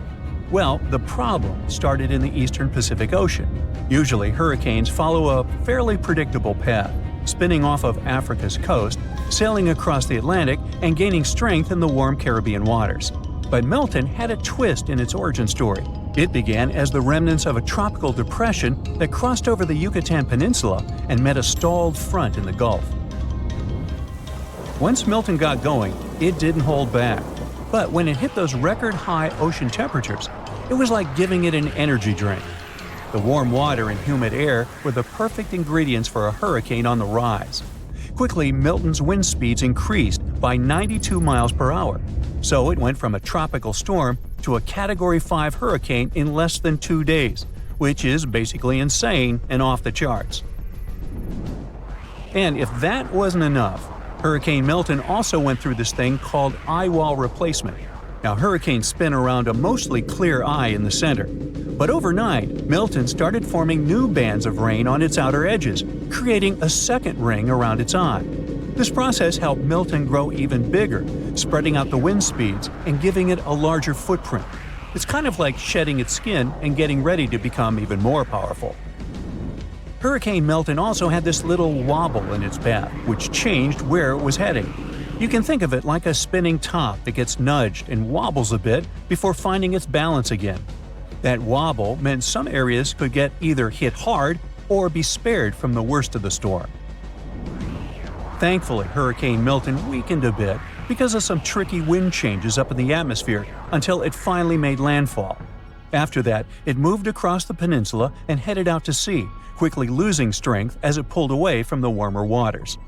Well, the problem started in the eastern Pacific Ocean. Usually, hurricanes follow a fairly predictable path, spinning off of Africa's coast, sailing across the Atlantic, and gaining strength in the warm Caribbean waters. But Milton had a twist in its origin story. It began as the remnants of a tropical depression that crossed over the Yucatan Peninsula and met a stalled front in the Gulf. Once Milton got going, it didn't hold back. But when it hit those record-high ocean temperatures, it was like giving it an energy drink. The warm water and humid air were the perfect ingredients for a hurricane on the rise. Quickly, Milton's wind speeds increased by 92 miles per hour. So it went from a tropical storm to a Category 5 hurricane in less than 2 days, which is basically insane and off the charts. And if that wasn't enough, Hurricane Milton also went through this thing called eye wall replacement. Now, hurricanes spin around a mostly clear eye in the center. But overnight, Milton started forming new bands of rain on its outer edges, creating a second ring around its eye. This process helped Milton grow even bigger, spreading out the wind speeds and giving it a larger footprint. It's kind of like shedding its skin and getting ready to become even more powerful. Hurricane Milton also had this little wobble in its path, which changed where it was heading. You can think of it like a spinning top that gets nudged and wobbles a bit before finding its balance again. That wobble meant some areas could get either hit hard or be spared from the worst of the storm. Thankfully, Hurricane Milton weakened a bit because of some tricky wind changes up in the atmosphere until it finally made landfall. After that, it moved across the peninsula and headed out to sea, quickly losing strength as it pulled away from the warmer waters.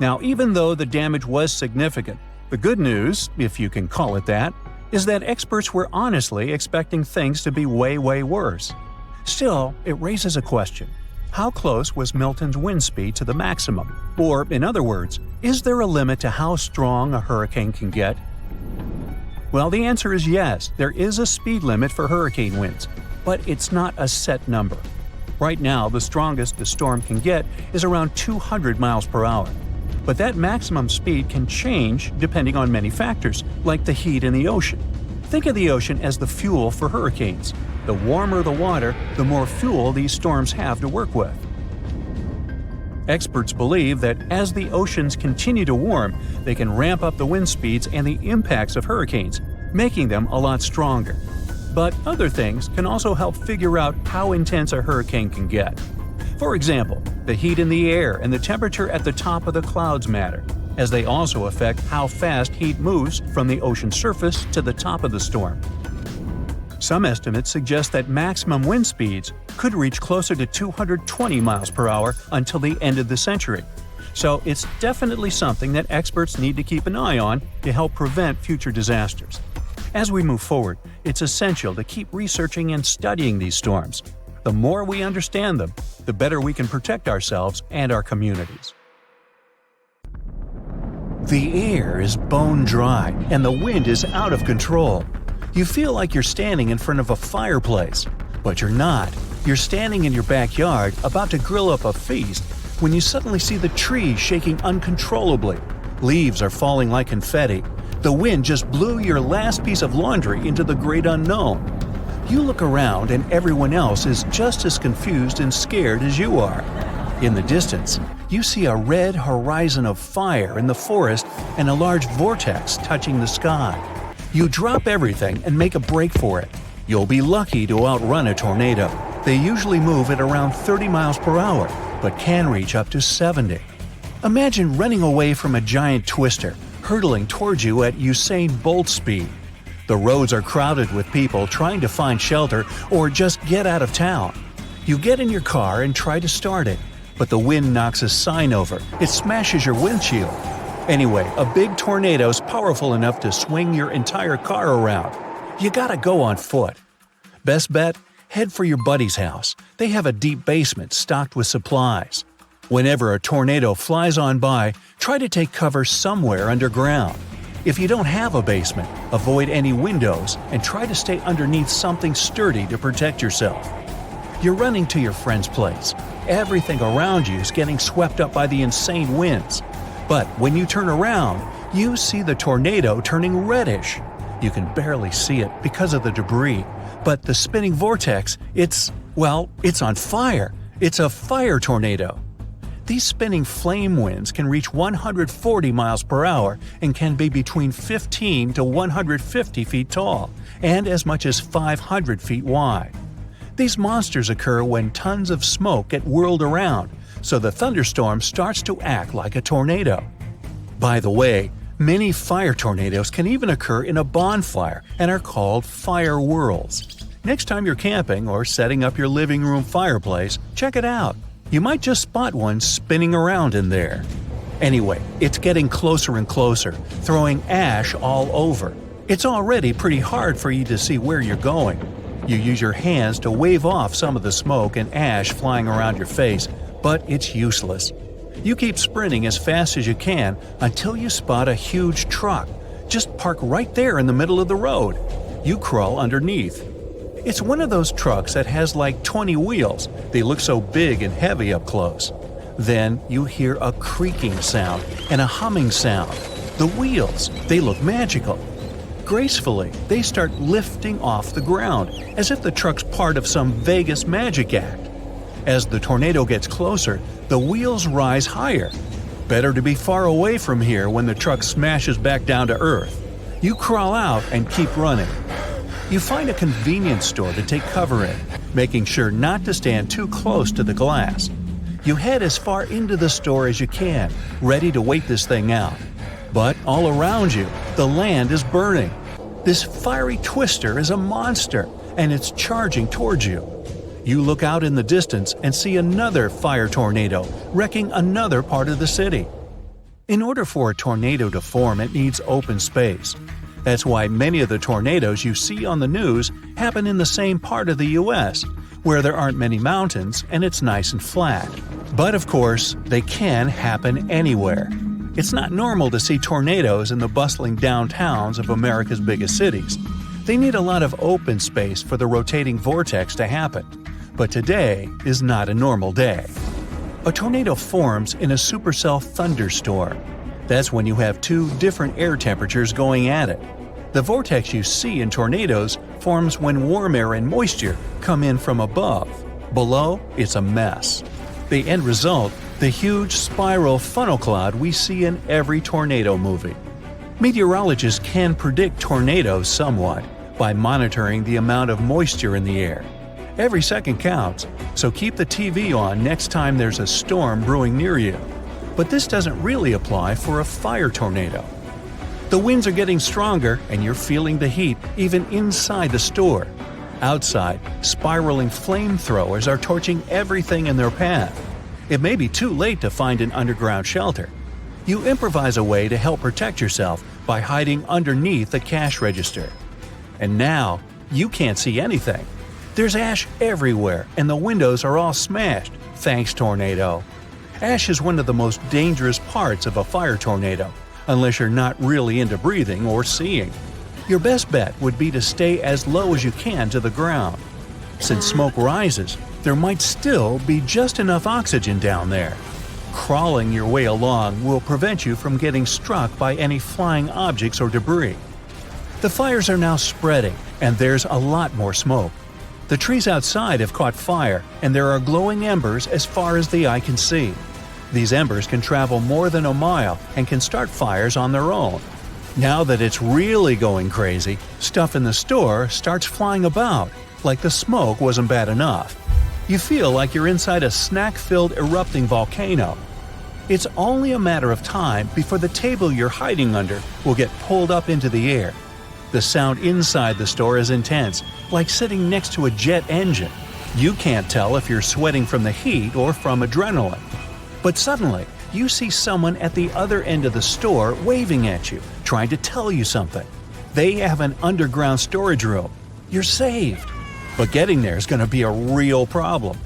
Now, even though the damage was significant, the good news, if you can call it that, is that experts were honestly expecting things to be way worse. Still, it raises a question. How close was Milton's wind speed to the maximum? Or, in other words, is there a limit to how strong a hurricane can get? Well, the answer is yes, there is a speed limit for hurricane winds, but it's not a set number. Right now, the strongest a storm can get is around 200 miles per hour. But that maximum speed can change depending on many factors, like the heat in the ocean. Think of the ocean as the fuel for hurricanes. The warmer the water, the more fuel these storms have to work with. Experts believe that as the oceans continue to warm, they can ramp up the wind speeds and the impacts of hurricanes, making them a lot stronger. But other things can also help figure out how intense a hurricane can get. For example, the heat in the air and the temperature at the top of the clouds matter, as they also affect how fast heat moves from the ocean surface to the top of the storm. Some estimates suggest that maximum wind speeds could reach closer to 220 miles per hour until the end of the century. So it's definitely something that experts need to keep an eye on to help prevent future disasters. As we move forward, it's essential to keep researching and studying these storms. The more we understand them, the better we can protect ourselves and our communities. The air is bone dry and the wind is out of control. You feel like you're standing in front of a fireplace, but you're not. You're standing in your backyard about to grill up a feast when you suddenly see the trees shaking uncontrollably. Leaves are falling like confetti. The wind just blew your last piece of laundry into the great unknown. You look around and everyone else is just as confused and scared as you are. In the distance, you see a red horizon of fire in the forest and a large vortex touching the sky. You drop everything and make a break for it. You'll be lucky to outrun a tornado. They usually move at around 30 miles per hour, but can reach up to 70. Imagine running away from a giant twister, hurtling towards you at Usain Bolt speed. The roads are crowded with people trying to find shelter or just get out of town. You get in your car and try to start it, but the wind knocks a sign over. It smashes your windshield. Anyway, a big tornado is powerful enough to swing your entire car around. You gotta go on foot. Best bet? Head for your buddy's house. They have a deep basement stocked with supplies. Whenever a tornado flies on by, try to take cover somewhere underground. If you don't have a basement, avoid any windows and try to stay underneath something sturdy to protect yourself. You're running to your friend's place. Everything around you is getting swept up by the insane winds. But when you turn around, you see the tornado turning reddish. You can barely see it because of the debris, but the spinning vortex, it's on fire. It's a fire tornado. These spinning flame winds can reach 140 miles per hour and can be between 15 to 150 feet tall and as much as 500 feet wide. These monsters occur when tons of smoke get whirled around, so the thunderstorm starts to act like a tornado. By the way, many fire tornadoes can even occur in a bonfire and are called fire whirls. Next time you're camping or setting up your living room fireplace, check it out. You might just spot one spinning around in there. Anyway, it's getting closer and closer, throwing ash all over. It's already pretty hard for you to see where you're going. You use your hands to wave off some of the smoke and ash flying around your face, but it's useless. You keep sprinting as fast as you can until you spot a huge truck. Just park right there in the middle of the road. You crawl underneath. It's one of those trucks that has like 20 wheels. They look so big and heavy up close. Then you hear a creaking sound and a humming sound. The wheels, they look magical. Gracefully, they start lifting off the ground, as if the truck's part of some Vegas magic act. As the tornado gets closer, the wheels rise higher. Better to be far away from here when the truck smashes back down to earth. You crawl out and keep running. You find a convenience store to take cover in, making sure not to stand too close to the glass. You head as far into the store as you can, ready to wait this thing out. But all around you, the land is burning. This fiery twister is a monster, and it's charging towards you. You look out in the distance and see another fire tornado wrecking another part of the city. In order for a tornado to form, it needs open space. That's why many of the tornadoes you see on the news happen in the same part of the U.S., where there aren't many mountains and it's nice and flat. But of course, they can happen anywhere. It's not normal to see tornadoes in the bustling downtowns of America's biggest cities. They need a lot of open space for the rotating vortex to happen. But today is not a normal day. A tornado forms in a supercell thunderstorm. That's when you have two different air temperatures going at it. The vortex you see in tornadoes forms when warm air and moisture come in from above. Below, it's a mess. The end result, the huge spiral funnel cloud we see in every tornado movie. Meteorologists can predict tornadoes somewhat by monitoring the amount of moisture in the air. Every second counts, so keep the TV on next time there's a storm brewing near you. But this doesn't really apply for a fire tornado. The winds are getting stronger and you're feeling the heat even inside the store. Outside, spiraling flamethrowers are torching everything in their path. It may be too late to find an underground shelter. You improvise a way to help protect yourself by hiding underneath the cash register. And now, you can't see anything. There's ash everywhere and the windows are all smashed, thanks tornado. Ash is one of the most dangerous parts of a fire tornado, unless you're not really into breathing or seeing. Your best bet would be to stay as low as you can to the ground. Since smoke rises, there might still be just enough oxygen down there. Crawling your way along will prevent you from getting struck by any flying objects or debris. The fires are now spreading, and there's a lot more smoke. The trees outside have caught fire, and there are glowing embers as far as the eye can see. These embers can travel more than a mile and can start fires on their own. Now that it's really going crazy, stuff in the store starts flying about, like the smoke wasn't bad enough. You feel like you're inside a snack-filled erupting volcano. It's only a matter of time before the table you're hiding under will get pulled up into the air. The sound inside the store is intense, like sitting next to a jet engine. You can't tell if you're sweating from the heat or from adrenaline. But suddenly, you see someone at the other end of the store waving at you, trying to tell you something. They have an underground storage room. You're saved. But getting there is going to be a real problem.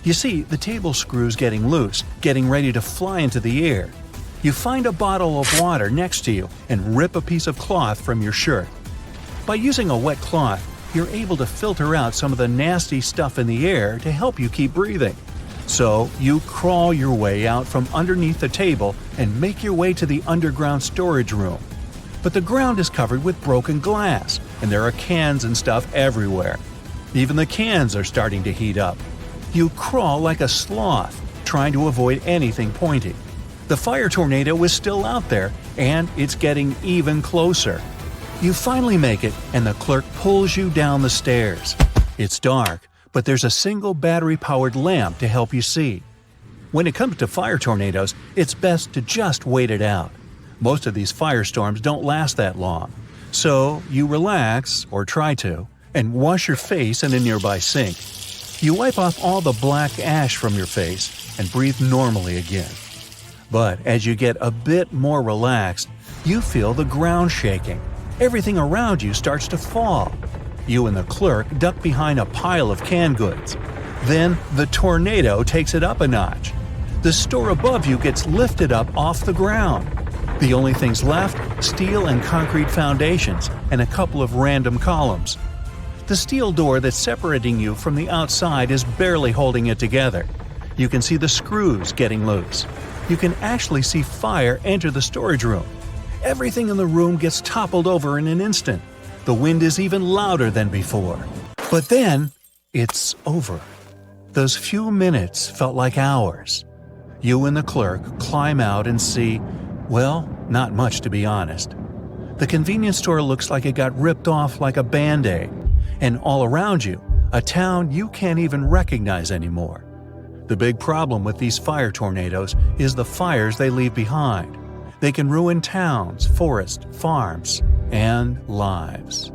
You see, the table screw's getting loose, getting ready to fly into the air. You find a bottle of water next to you and rip a piece of cloth from your shirt. By using a wet cloth, you're able to filter out some of the nasty stuff in the air to help you keep breathing. So, you crawl your way out from underneath the table and make your way to the underground storage room. But the ground is covered with broken glass, and there are cans and stuff everywhere. Even the cans are starting to heat up. You crawl like a sloth, trying to avoid anything pointy. The fire tornado is still out there, and it's getting even closer. You finally make it, and the clerk pulls you down the stairs. It's dark, but there's a single battery-powered lamp to help you see. When it comes to fire tornadoes, it's best to just wait it out. Most of these firestorms don't last that long. So you relax, or try to, and wash your face in a nearby sink. You wipe off all the black ash from your face and breathe normally again. But as you get a bit more relaxed, you feel the ground shaking. Everything around you starts to fall. You and the clerk duck behind a pile of canned goods. Then the tornado takes it up a notch. The store above you gets lifted up off the ground. The only things left, steel and concrete foundations and a couple of random columns. The steel door that's separating you from the outside is barely holding it together. You can see the screws getting loose. You can actually see fire enter the storage room. Everything in the room gets toppled over in an instant. The wind is even louder than before. But then, it's over. Those few minutes felt like hours. You and the clerk climb out and see, well, not much to be honest. The convenience store looks like it got ripped off like a Band-Aid. And all around you, a town you can't even recognize anymore. The big problem with these fire tornadoes is the fires they leave behind. They can ruin towns, forests, farms, and lives.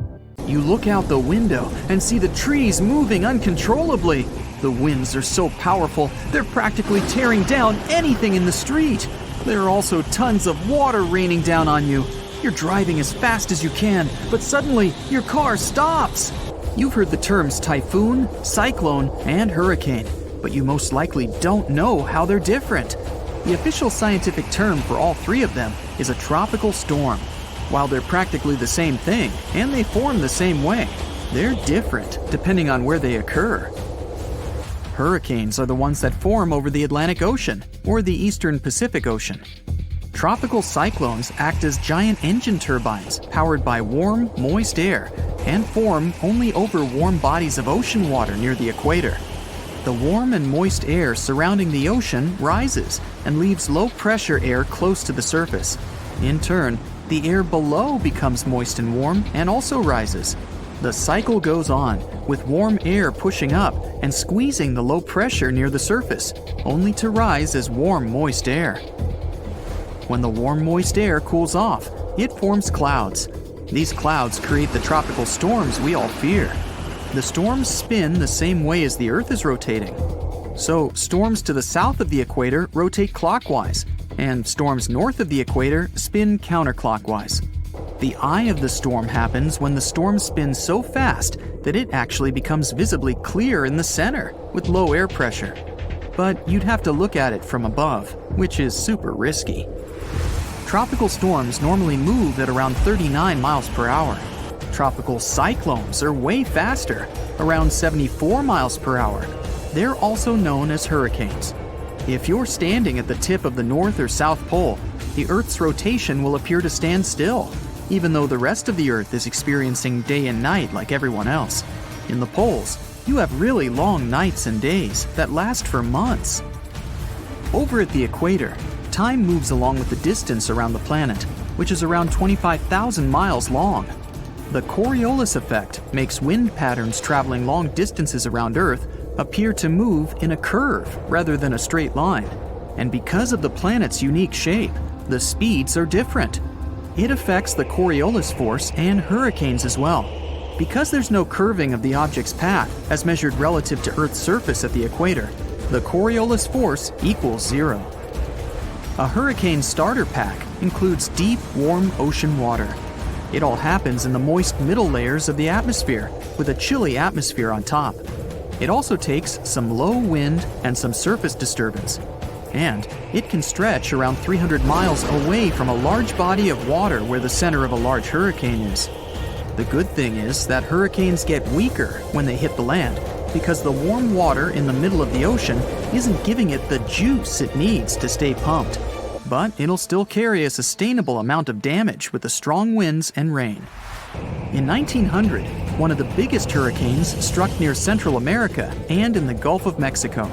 You look out the window and see the trees moving uncontrollably. The winds are so powerful, they're practically tearing down anything in the street. There are also tons of water raining down on you. You're driving as fast as you can, but suddenly your car stops. You've heard the terms typhoon, cyclone, and hurricane, but you most likely don't know how they're different. The official scientific term for all three of them is a tropical storm. While they're practically the same thing, and they form the same way, they're different depending on where they occur. Hurricanes are the ones that form over the Atlantic Ocean or the Eastern Pacific Ocean. Tropical cyclones act as giant engine turbines powered by warm, moist air and form only over warm bodies of ocean water near the equator. The warm and moist air surrounding the ocean rises and leaves low-pressure air close to the surface. In turn, the air below becomes moist and warm and also rises. The cycle goes on, with warm air pushing up and squeezing the low pressure near the surface, only to rise as warm, moist air. When the warm, moist air cools off, it forms clouds. These clouds create the tropical storms we all fear. The storms spin the same way as the Earth is rotating. So, storms to the south of the equator rotate clockwise, and storms north of the equator spin counterclockwise. The eye of the storm happens when the storm spins so fast that it actually becomes visibly clear in the center with low air pressure. But you'd have to look at it from above, which is super risky. Tropical storms normally move at around 39 miles per hour. Tropical cyclones are way faster, around 74 miles per hour. They're also known as hurricanes. If you're standing at the tip of the North or South Pole, the Earth's rotation will appear to stand still, even though the rest of the Earth is experiencing day and night like everyone else. In the poles, you have really long nights and days that last for months. Over at the equator, time moves along with the distance around the planet, which is around 25,000 miles long. The Coriolis effect makes wind patterns traveling long distances around Earth appear to move in a curve rather than a straight line. And because of the planet's unique shape, the speeds are different. It affects the Coriolis force and hurricanes as well. Because there's no curving of the object's path as measured relative to Earth's surface at the equator, the Coriolis force equals 0. A hurricane starter pack includes deep, warm ocean water. It all happens in the moist middle layers of the atmosphere, with a chilly atmosphere on top. It also takes some low wind and some surface disturbance. And it can stretch around 300 miles away from a large body of water where the center of a large hurricane is. The good thing is that hurricanes get weaker when they hit the land because the warm water in the middle of the ocean isn't giving it the juice it needs to stay pumped. But it'll still carry a sustainable amount of damage with the strong winds and rain. In 1900, one of the biggest hurricanes struck near Central America and in the Gulf of Mexico.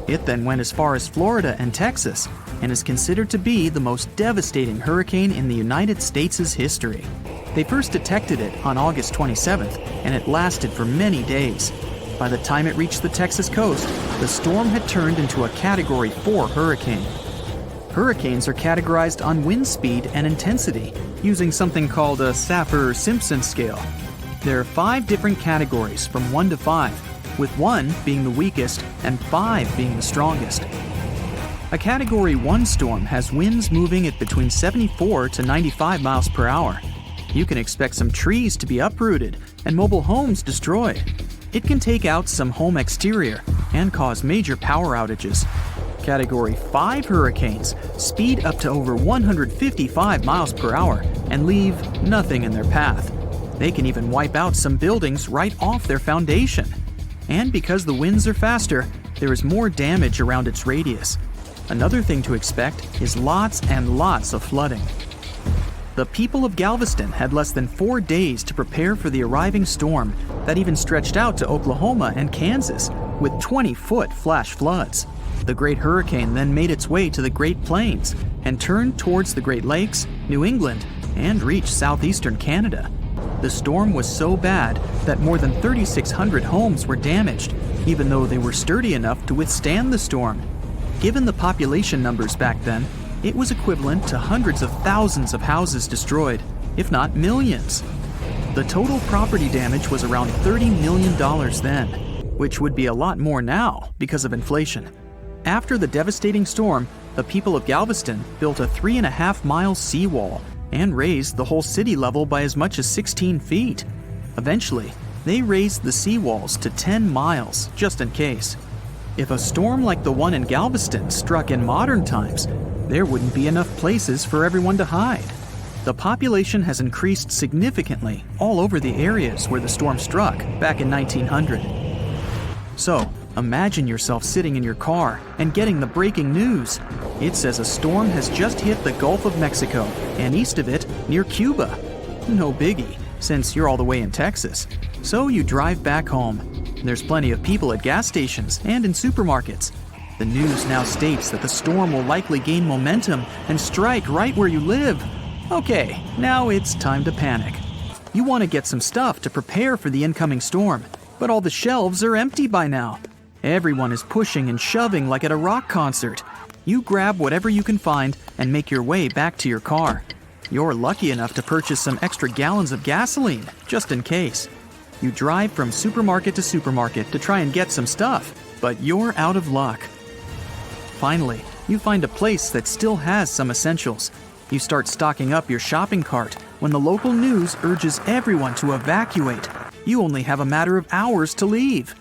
It then went as far as Florida and Texas and is considered to be the most devastating hurricane in the United States' history. They first detected it on August 27th, and it lasted for many days. By the time it reached the Texas coast, the storm had turned into a Category 4 hurricane. Hurricanes are categorized on wind speed and intensity using something called a Saffir-Simpson scale. There are 5 different categories from 1 to 5, with 1 being the weakest and 5 being the strongest. A Category 1 storm has winds moving at between 74 to 95 miles per hour. You can expect some trees to be uprooted and mobile homes destroyed. It can take out some home exterior and cause major power outages. Category 5 hurricanes speed up to over 155 miles per hour and leave nothing in their path. They can even wipe out some buildings right off their foundation. And because the winds are faster, there is more damage around its radius. Another thing to expect is lots and lots of flooding. The people of Galveston had less than 4 days to prepare for the arriving storm that even stretched out to Oklahoma and Kansas with 20-foot flash floods. The Great Hurricane then made its way to the Great Plains and turned towards the Great Lakes, New England, and reached southeastern Canada. The storm was so bad that more than 3,600 homes were damaged, even though they were sturdy enough to withstand the storm. Given the population numbers back then, it was equivalent to hundreds of thousands of houses destroyed, if not millions. The total property damage was around $30 million then, which would be a lot more now because of inflation. After the devastating storm, the people of Galveston built a 3.5-mile seawall and raised the whole city level by as much as 16 feet. Eventually, They raised the seawalls to 10 miles, just in case. If a storm like the one in Galveston struck in modern times, there wouldn't be enough places for everyone to hide. The population has increased significantly all over the areas where the storm struck back in 1900. So, imagine yourself sitting in your car and getting the breaking news. It says a storm has just hit the Gulf of Mexico and east of it near Cuba. No biggie, since you're all the way in Texas. So you drive back home. There's plenty of people at gas stations and in supermarkets. The news now states that the storm will likely gain momentum and strike right where you live. Okay, now it's time to panic. You want to get some stuff to prepare for the incoming storm, but all the shelves are empty by now. Everyone is pushing and shoving like at a rock concert. You grab whatever you can find and make your way back to your car. You're lucky enough to purchase some extra gallons of gasoline, just in case. You drive from supermarket to try and get some stuff, but you're out of luck. Finally, you find a place that still has some essentials. You start stocking up your shopping cart when the local news urges everyone to evacuate. You only have a matter of hours to leave.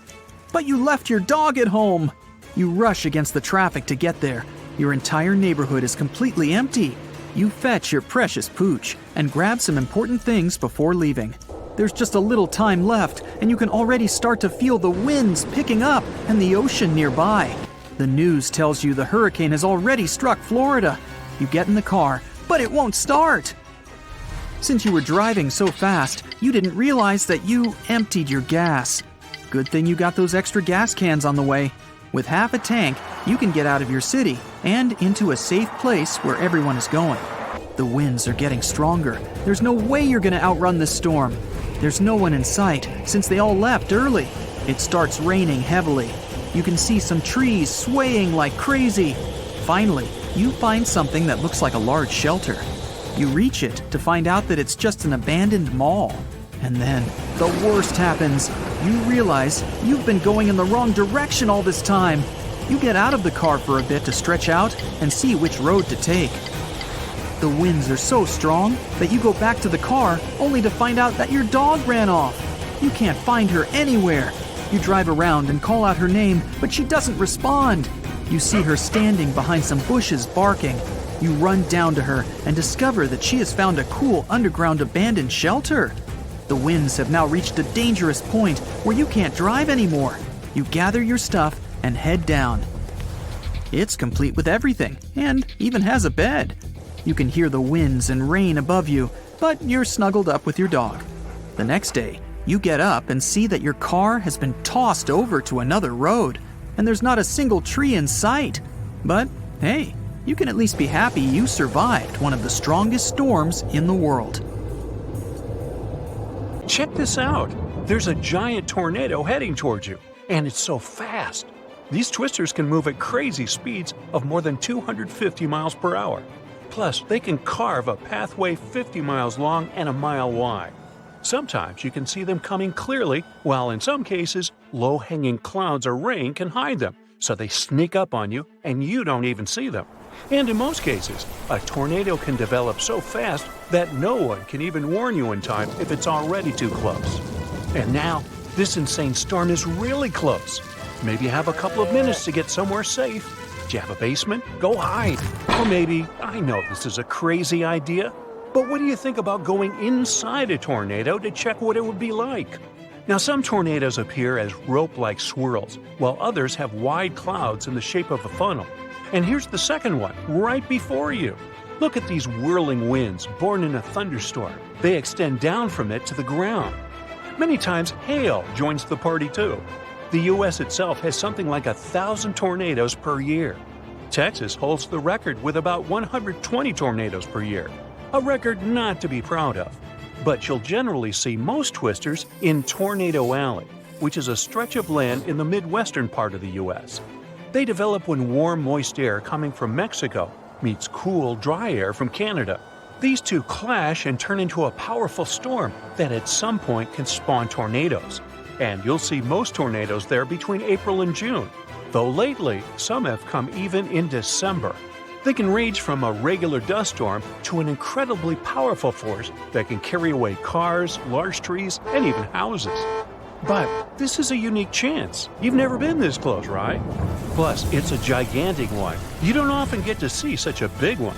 But you left your dog at home! You rush against the traffic to get there. Your entire neighborhood is completely empty. You fetch your precious pooch and grab some important things before leaving. There's just a little time left, and you can already start to feel the winds picking up and the ocean nearby. The news tells you the hurricane has already struck Florida. You get in the car, but it won't start. Since you were driving so fast, you didn't realize that you emptied your gas. Good thing you got those extra gas cans on the way. With half a tank, you can get out of your city and into a safe place where everyone is going. The winds are getting stronger. There's no way you're going to outrun this storm. There's no one in sight since they all left early. It starts raining heavily. You can see some trees swaying like crazy. Finally, you find something that looks like a large shelter. You reach it to find out that it's just an abandoned mall. And then, the worst happens. You realize you've been going in the wrong direction all this time. You get out of the car for a bit to stretch out and see which road to take. The winds are so strong that you go back to the car only to find out that your dog ran off. You can't find her anywhere. You drive around and call out her name, but she doesn't respond. You see her standing behind some bushes barking. You run down to her and discover that she has found a cool underground abandoned shelter. The winds have now reached a dangerous point where you can't drive anymore. You gather your stuff and head down. It's complete with everything and even has a bed. You can hear the winds and rain above you, but you're snuggled up with your dog. The next day, you get up and see that your car has been tossed over to another road, and there's not a single tree in sight. But hey, you can at least be happy you survived one of the strongest storms in the world. Check this out. There's a giant tornado heading towards you, and it's so fast. These twisters can move at crazy speeds of more than 250 miles per hour. Plus, they can carve a pathway 50 miles long and a mile wide. Sometimes you can see them coming clearly, while in some cases, low-hanging clouds or rain can hide them, so they sneak up on you and you don't even see them. And in most cases, a tornado can develop so fast that no one can even warn you in time if it's already too close. And now, this insane storm is really close. Maybe you have a couple of minutes to get somewhere safe. Do you have a basement? Go hide. Or maybe, I know this is a crazy idea, but what do you think about going inside a tornado to check what it would be like? Now, some tornadoes appear as rope-like swirls, while others have wide clouds in the shape of a funnel. And here's the second one, right before you. Look at these whirling winds born in a thunderstorm. They extend down from it to the ground. Many times, hail joins the party too. The U.S. itself has something like 1,000 tornadoes per year. Texas holds the record with about 120 tornadoes per year, a record not to be proud of. But you'll generally see most twisters in Tornado Alley, which is a stretch of land in the midwestern part of the U.S. They develop when warm, moist air coming from Mexico meets cool, dry air from Canada. These two clash and turn into a powerful storm that at some point can spawn tornadoes. And you'll see most tornadoes there between April and June, though lately some have come even in December. They can range from a regular dust storm to an incredibly powerful force that can carry away cars, large trees, and even houses. But this is a unique chance. You've never been this close, right? Plus, it's a gigantic one. You don't often get to see such a big one.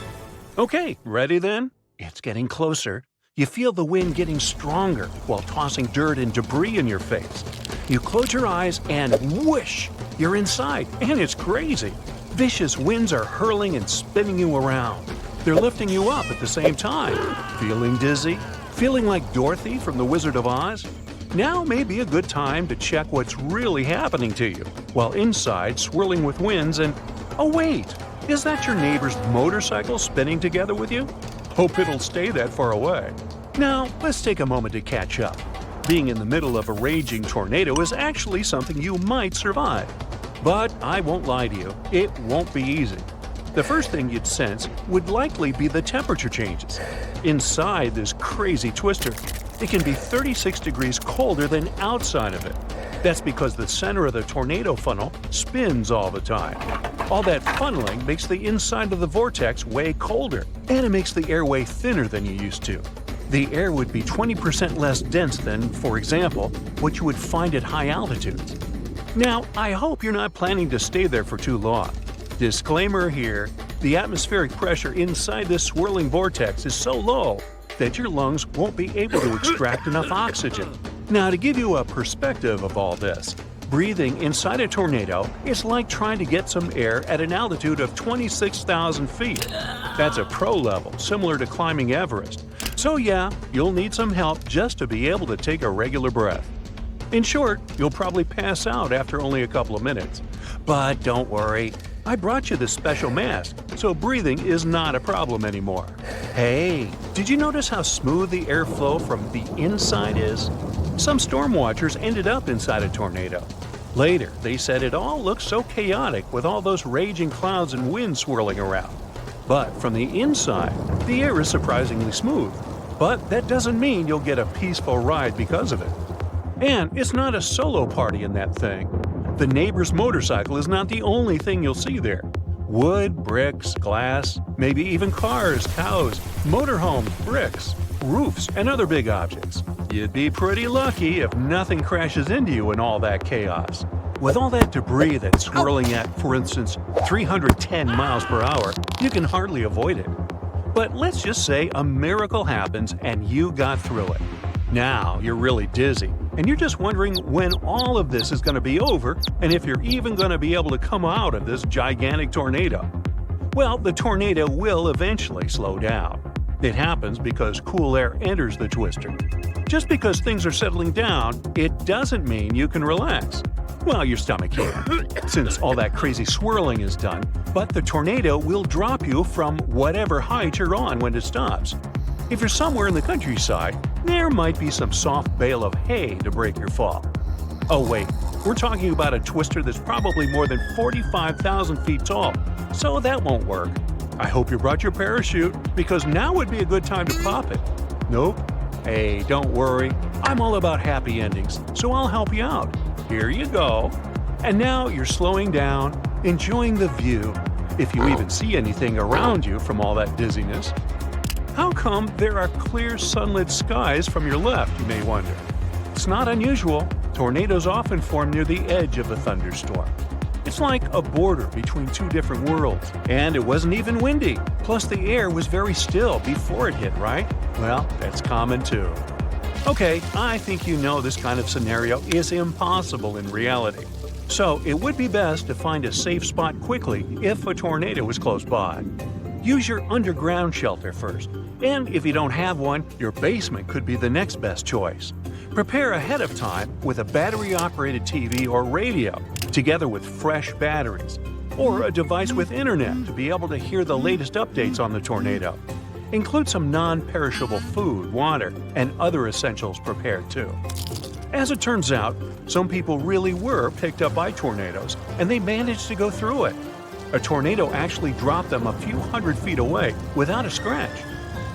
Okay, ready then? It's getting closer. You feel the wind getting stronger while tossing dirt and debris in your face. You close your eyes and whoosh! You're inside, and it's crazy. Vicious winds are hurling and spinning you around. They're lifting you up at the same time. Feeling dizzy? Feeling like Dorothy from The Wizard of Oz? Now may be a good time to check what's really happening to you, while inside swirling with winds and… Oh wait! Is that your neighbor's motorcycle spinning together with you? Hope it'll stay that far away. Now, let's take a moment to catch up. Being in the middle of a raging tornado is actually something you might survive. But I won't lie to you, it won't be easy. The first thing you'd sense would likely be the temperature changes. Inside this crazy twister, it can be 36 degrees colder than outside of it. That's because the center of the tornado funnel spins all the time. All that funneling makes the inside of the vortex way colder, and it makes the air way thinner than you used to. The air would be 20% less dense than, for example, what you would find at high altitudes. Now, I hope you're not planning to stay there for too long. Disclaimer here, the atmospheric pressure inside this swirling vortex is so low that your lungs won't be able to extract enough oxygen. Now, to give you a perspective of all this, breathing inside a tornado is like trying to get some air at an altitude of 26,000 feet. That's a pro level, similar to climbing Everest. So yeah, you'll need some help just to be able to take a regular breath. In short, you'll probably pass out after only a couple of minutes. But don't worry, I brought you this special mask, so breathing is not a problem anymore. Hey, did you notice how smooth the airflow from the inside is? Some storm watchers ended up inside a tornado. Later, they said it all looked so chaotic with all those raging clouds and wind swirling around. But from the inside, the air is surprisingly smooth. But that doesn't mean you'll get a peaceful ride because of it. And it's not a solo party in that thing. The neighbor's motorcycle is not the only thing you'll see there. Wood, bricks, glass, maybe even cars, cows, motorhomes, bricks, roofs, and other big objects. You'd be pretty lucky if nothing crashes into you in all that chaos. With all that debris that's swirling at, for instance, 310 miles per hour, you can hardly avoid it. But let's just say a miracle happens and you got through it. Now you're really dizzy, and you're just wondering when all of this is going to be over and if you're even going to be able to come out of this gigantic tornado. Well, the tornado will eventually slow down. It happens because cool air enters the twister. Just because things are settling down, it doesn't mean you can relax. Well, your stomach can, since all that crazy swirling is done, but the tornado will drop you from whatever height you're on when it stops. If you're somewhere in the countryside, there might be some soft bale of hay to break your fall. Oh wait, we're talking about a twister that's probably more than 45,000 feet tall, so that won't work. I hope you brought your parachute, because now would be a good time to pop it. Nope. Hey, don't worry, I'm all about happy endings, so I'll help you out. Here you go. And now you're slowing down, enjoying the view, if you even see anything around you from all that dizziness. How come there are clear sunlit skies from your left, you may wonder? It's not unusual. Tornadoes often form near the edge of a thunderstorm. It's like a border between two different worlds. And it wasn't even windy. Plus the air was very still before it hit, right? Well, that's common too. Okay, I think you know this kind of scenario is impossible in reality. So it would be best to find a safe spot quickly if a tornado is close by. Use your underground shelter first. And if you don't have one, your basement could be the next best choice. Prepare ahead of time with a battery-operated TV or radio, together with fresh batteries, or a device with internet to be able to hear the latest updates on the tornado. Include some non-perishable food, water, and other essentials prepared too. As it turns out, some people really were picked up by tornadoes, and they managed to go through it. A tornado actually dropped them a few hundred feet away without a scratch.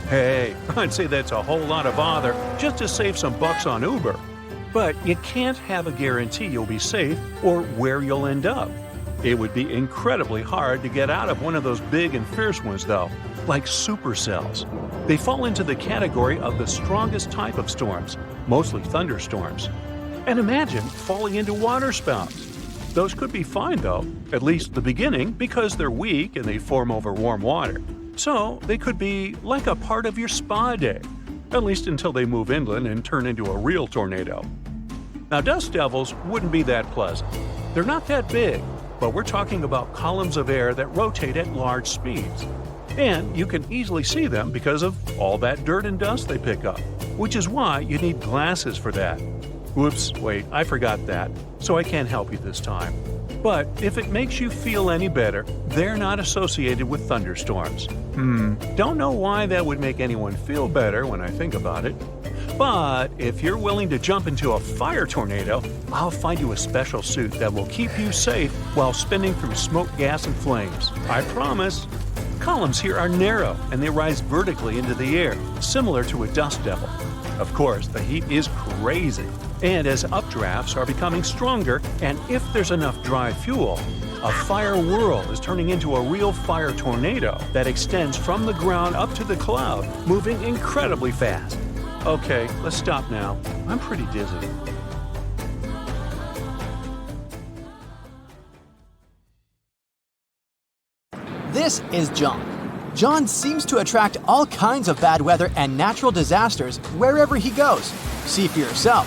Hey, I'd say that's a whole lot of bother just to save some bucks on Uber. But you can't have a guarantee you'll be safe or where you'll end up. It would be incredibly hard to get out of one of those big and fierce ones, though, like supercells. They fall into the category of the strongest type of storms, mostly thunderstorms. And imagine falling into waterspouts. Those could be fine though, at least the beginning, because they're weak and they form over warm water. So they could be like a part of your spa day, at least until they move inland and turn into a real tornado. Now, dust devils wouldn't be that pleasant. They're not that big, but we're talking about columns of air that rotate at large speeds. And you can easily see them because of all that dirt and dust they pick up, which is why you need glasses for that. Whoops, wait, I forgot that, so I can't help you this time. But if it makes you feel any better, they're not associated with thunderstorms. Don't know why that would make anyone feel better when I think about it. But if you're willing to jump into a fire tornado, I'll find you a special suit that will keep you safe while spinning through smoke, gas, and flames. I promise. Columns here are narrow and they rise vertically into the air, similar to a dust devil. Of course, the heat is crazy. And as updrafts are becoming stronger, and if there's enough dry fuel, a fire whirl is turning into a real fire tornado that extends from the ground up to the cloud, moving incredibly fast. Okay, let's stop now. I'm pretty dizzy. This is John. John seems to attract all kinds of bad weather and natural disasters wherever he goes. See for yourself.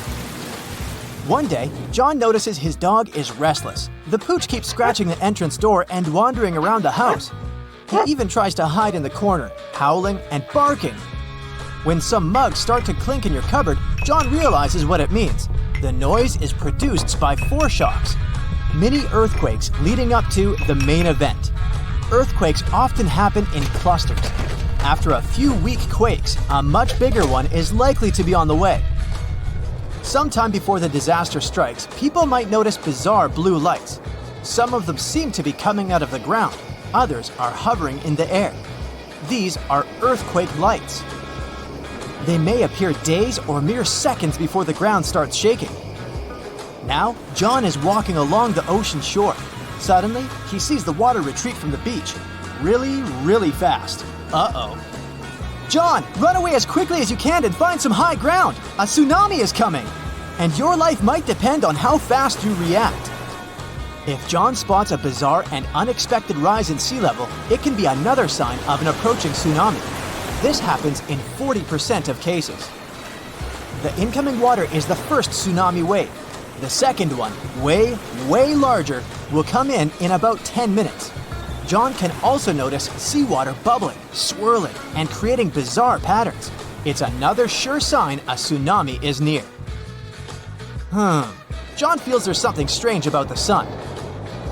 One day, John notices his dog is restless. The pooch keeps scratching the entrance door and wandering around the house. He even tries to hide in the corner, howling and barking. When some mugs start to clink in your cupboard, John realizes what it means. The noise is produced by foreshocks, mini earthquakes leading up to the main event. Earthquakes often happen in clusters. After a few weak quakes, a much bigger one is likely to be on the way. Sometime before the disaster strikes, people might notice bizarre blue lights. Some of them seem to be coming out of the ground. Others are hovering in the air. These are earthquake lights. They may appear days or mere seconds before the ground starts shaking. Now, John is walking along the ocean shore. Suddenly, he sees the water retreat from the beach. Really, really fast. Uh-oh. John, run away as quickly as you can and find some high ground. A tsunami is coming. And your life might depend on how fast you react. If John spots a bizarre and unexpected rise in sea level, it can be another sign of an approaching tsunami. This happens in 40% of cases. The incoming water is the first tsunami wave. The second one, way larger, will come in about 10 minutes. John can also notice seawater bubbling, swirling, and creating bizarre patterns. It's another sure sign a tsunami is near. John feels there's something strange about the sun.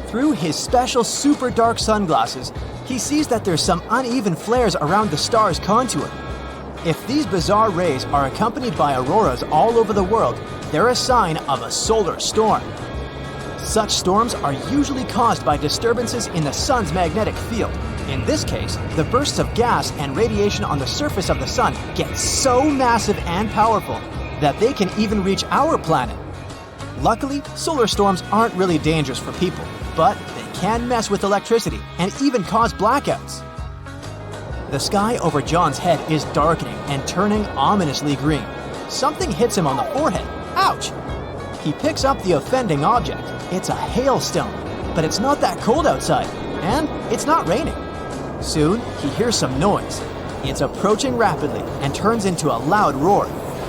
Through his special super dark sunglasses, he sees that there's some uneven flares around the star's contour. If these bizarre rays are accompanied by auroras all over the world, they're a sign of a solar storm. Such storms are usually caused by disturbances in the sun's magnetic field. In this case, the bursts of gas and radiation on the surface of the sun get so massive and powerful that they can even reach our planet. Luckily, solar storms aren't really dangerous for people, but they can mess with electricity and even cause blackouts. The sky over John's head is darkening and turning ominously green. Something hits him on the forehead. Ouch! He picks up the offending object. It's a hailstone, but it's not that cold outside, and it's not raining. Soon, he hears some noise. It's approaching rapidly and turns into a loud roar.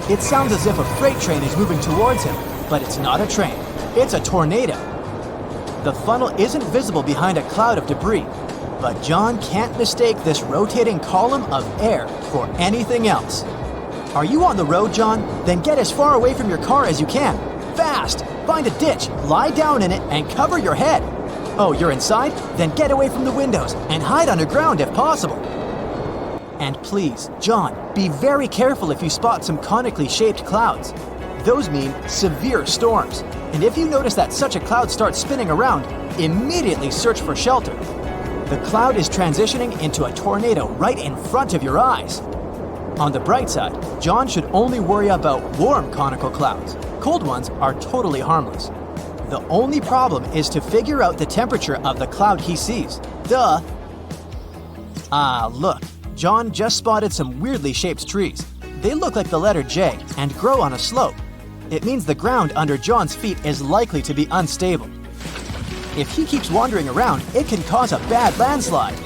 It sounds as if a freight train is moving towards him, but it's not a train. It's a tornado. The funnel isn't visible behind a cloud of debris, but John can't mistake this rotating column of air for anything else. Are you on the road, John? Then get as far away from your car as you can. Fast! Find a ditch, lie down in it, and cover your head. Oh, you're inside? Then get away from the windows and hide underground if possible. And please, John, be very careful if you spot some conically shaped clouds. Those mean severe storms. And if you notice that such a cloud starts spinning around, immediately search for shelter. The cloud is transitioning into a tornado right in front of your eyes. On the bright side, John should only worry about warm conical clouds. Cold ones are totally harmless. The only problem is to figure out the temperature of the cloud he sees. Duh! Ah, look, John just spotted some weirdly shaped trees. They look like the letter J and grow on a slope. It means the ground under John's feet is likely to be unstable. If he keeps wandering around, it can cause a bad landslide.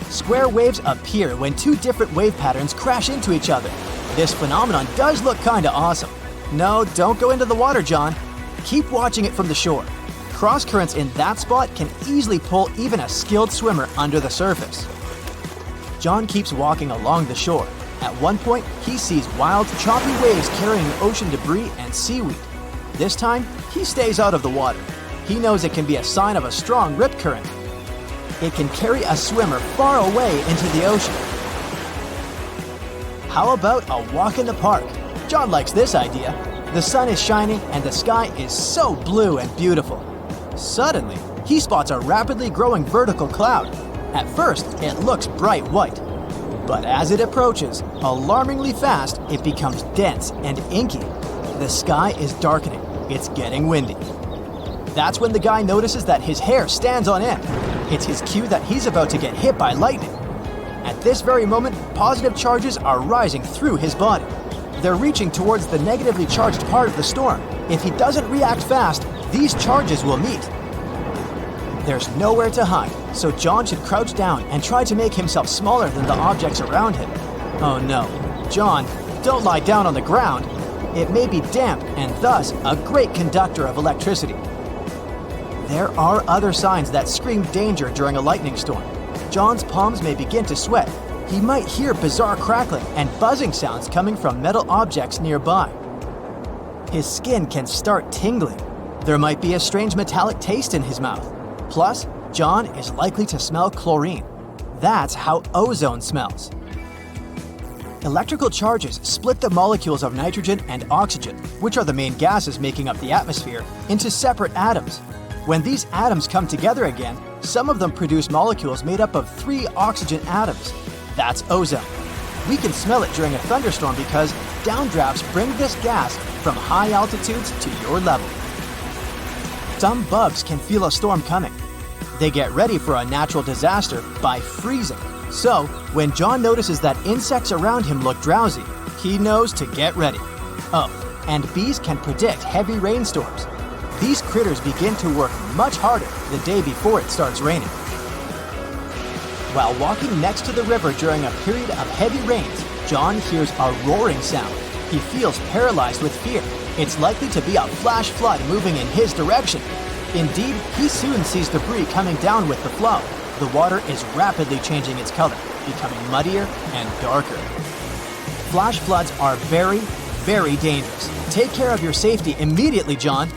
Square waves appear when two different wave patterns crash into each other. This phenomenon does look kinda awesome. No, don't go into the water, John. Keep watching it from the shore. Cross currents in that spot can easily pull even a skilled swimmer under the surface. John keeps walking along the shore. At one point, he sees wild, choppy waves carrying ocean debris and seaweed. This time, he stays out of the water. He knows it can be a sign of a strong rip current. It can carry a swimmer far away into the ocean. How about a walk in the park? John likes this idea. The sun is shining and the sky is so blue and beautiful. Suddenly, he spots a rapidly growing vertical cloud. At first, it looks bright white. But as it approaches, alarmingly fast, it becomes dense and inky. The sky is darkening. It's getting windy. That's when the guy notices that his hair stands on end. It's his cue that he's about to get hit by lightning. At this very moment, positive charges are rising through his body. They're reaching towards the negatively charged part of the storm. If he doesn't react fast, these charges will meet. There's nowhere to hide, so John should crouch down and try to make himself smaller than the objects around him. Oh no, John, don't lie down on the ground. It may be damp and thus a great conductor of electricity. There are other signs that scream danger during a lightning storm. John's palms may begin to sweat. He might hear bizarre crackling and buzzing sounds coming from metal objects nearby. His skin can start tingling. There might be a strange metallic taste in his mouth. Plus, John is likely to smell chlorine. That's how ozone smells. Electrical charges split the molecules of nitrogen and oxygen, which are the main gases making up the atmosphere, into separate atoms. When these atoms come together again, some of them produce molecules made up of 3 oxygen atoms. That's ozone. We can smell it during a thunderstorm because downdrafts bring this gas from high altitudes to your level. Some bugs can feel a storm coming. They get ready for a natural disaster by freezing. So, when John notices that insects around him look drowsy, he knows to get ready. Oh, and bees can predict heavy rainstorms. These critters begin to work much harder the day before it starts raining. While walking next to the river during a period of heavy rains, John hears a roaring sound. He feels paralyzed with fear. It's likely to be a flash flood moving in his direction. Indeed, he soon sees debris coming down with the flow. The water is rapidly changing its color, becoming muddier and darker. Flash floods are very, very dangerous. Take care of your safety immediately, John.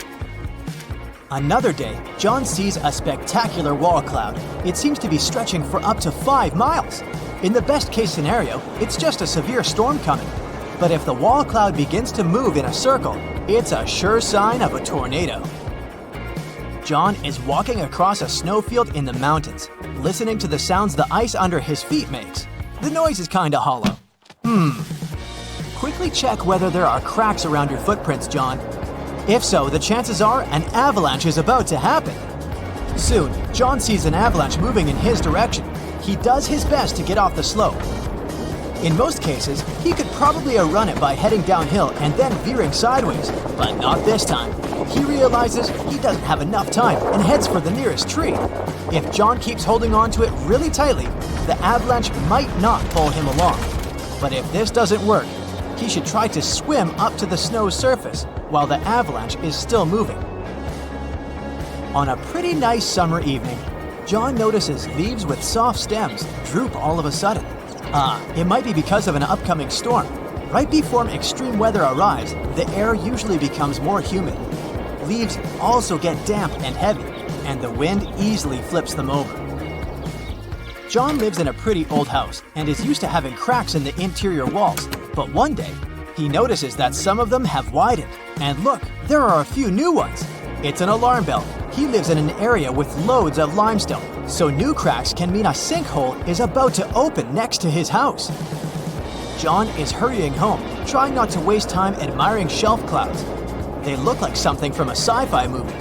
Another day, John sees a spectacular wall cloud. It seems to be stretching for up to 5 miles. In the best case scenario, it's just a severe storm coming. But if the wall cloud begins to move in a circle, it's a sure sign of a tornado. John is walking across a snowfield in the mountains, listening to the sounds the ice under his feet makes. The noise is kinda hollow. Quickly check whether there are cracks around your footprints, John. If so, the chances are an avalanche is about to happen. Soon, John sees an avalanche moving in his direction. He does his best to get off the slope. In most cases, he could probably outrun it by heading downhill and then veering sideways, but not this time. He realizes he doesn't have enough time and heads for the nearest tree. If John keeps holding on to it really tightly, the avalanche might not pull him along. But if this doesn't work, he should try to swim up to the snow's surface while the avalanche is still moving. On a pretty nice summer evening, John notices leaves with soft stems droop all of a sudden. It might be because of an upcoming storm. Right before extreme weather arrives, the air usually becomes more humid. Leaves also get damp and heavy, and the wind easily flips them over. John lives in a pretty old house and is used to having cracks in the interior walls, but one day, he notices that some of them have widened. And look, there are a few new ones. It's an alarm bell. He lives in an area with loads of limestone, so new cracks can mean a sinkhole is about to open next to his house. John is hurrying home, trying not to waste time admiring shelf clouds. They look like something from a sci-fi movie.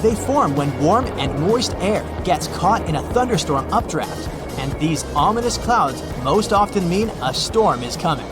They form when warm and moist air gets caught in a thunderstorm updraft, and these ominous clouds most often mean a storm is coming.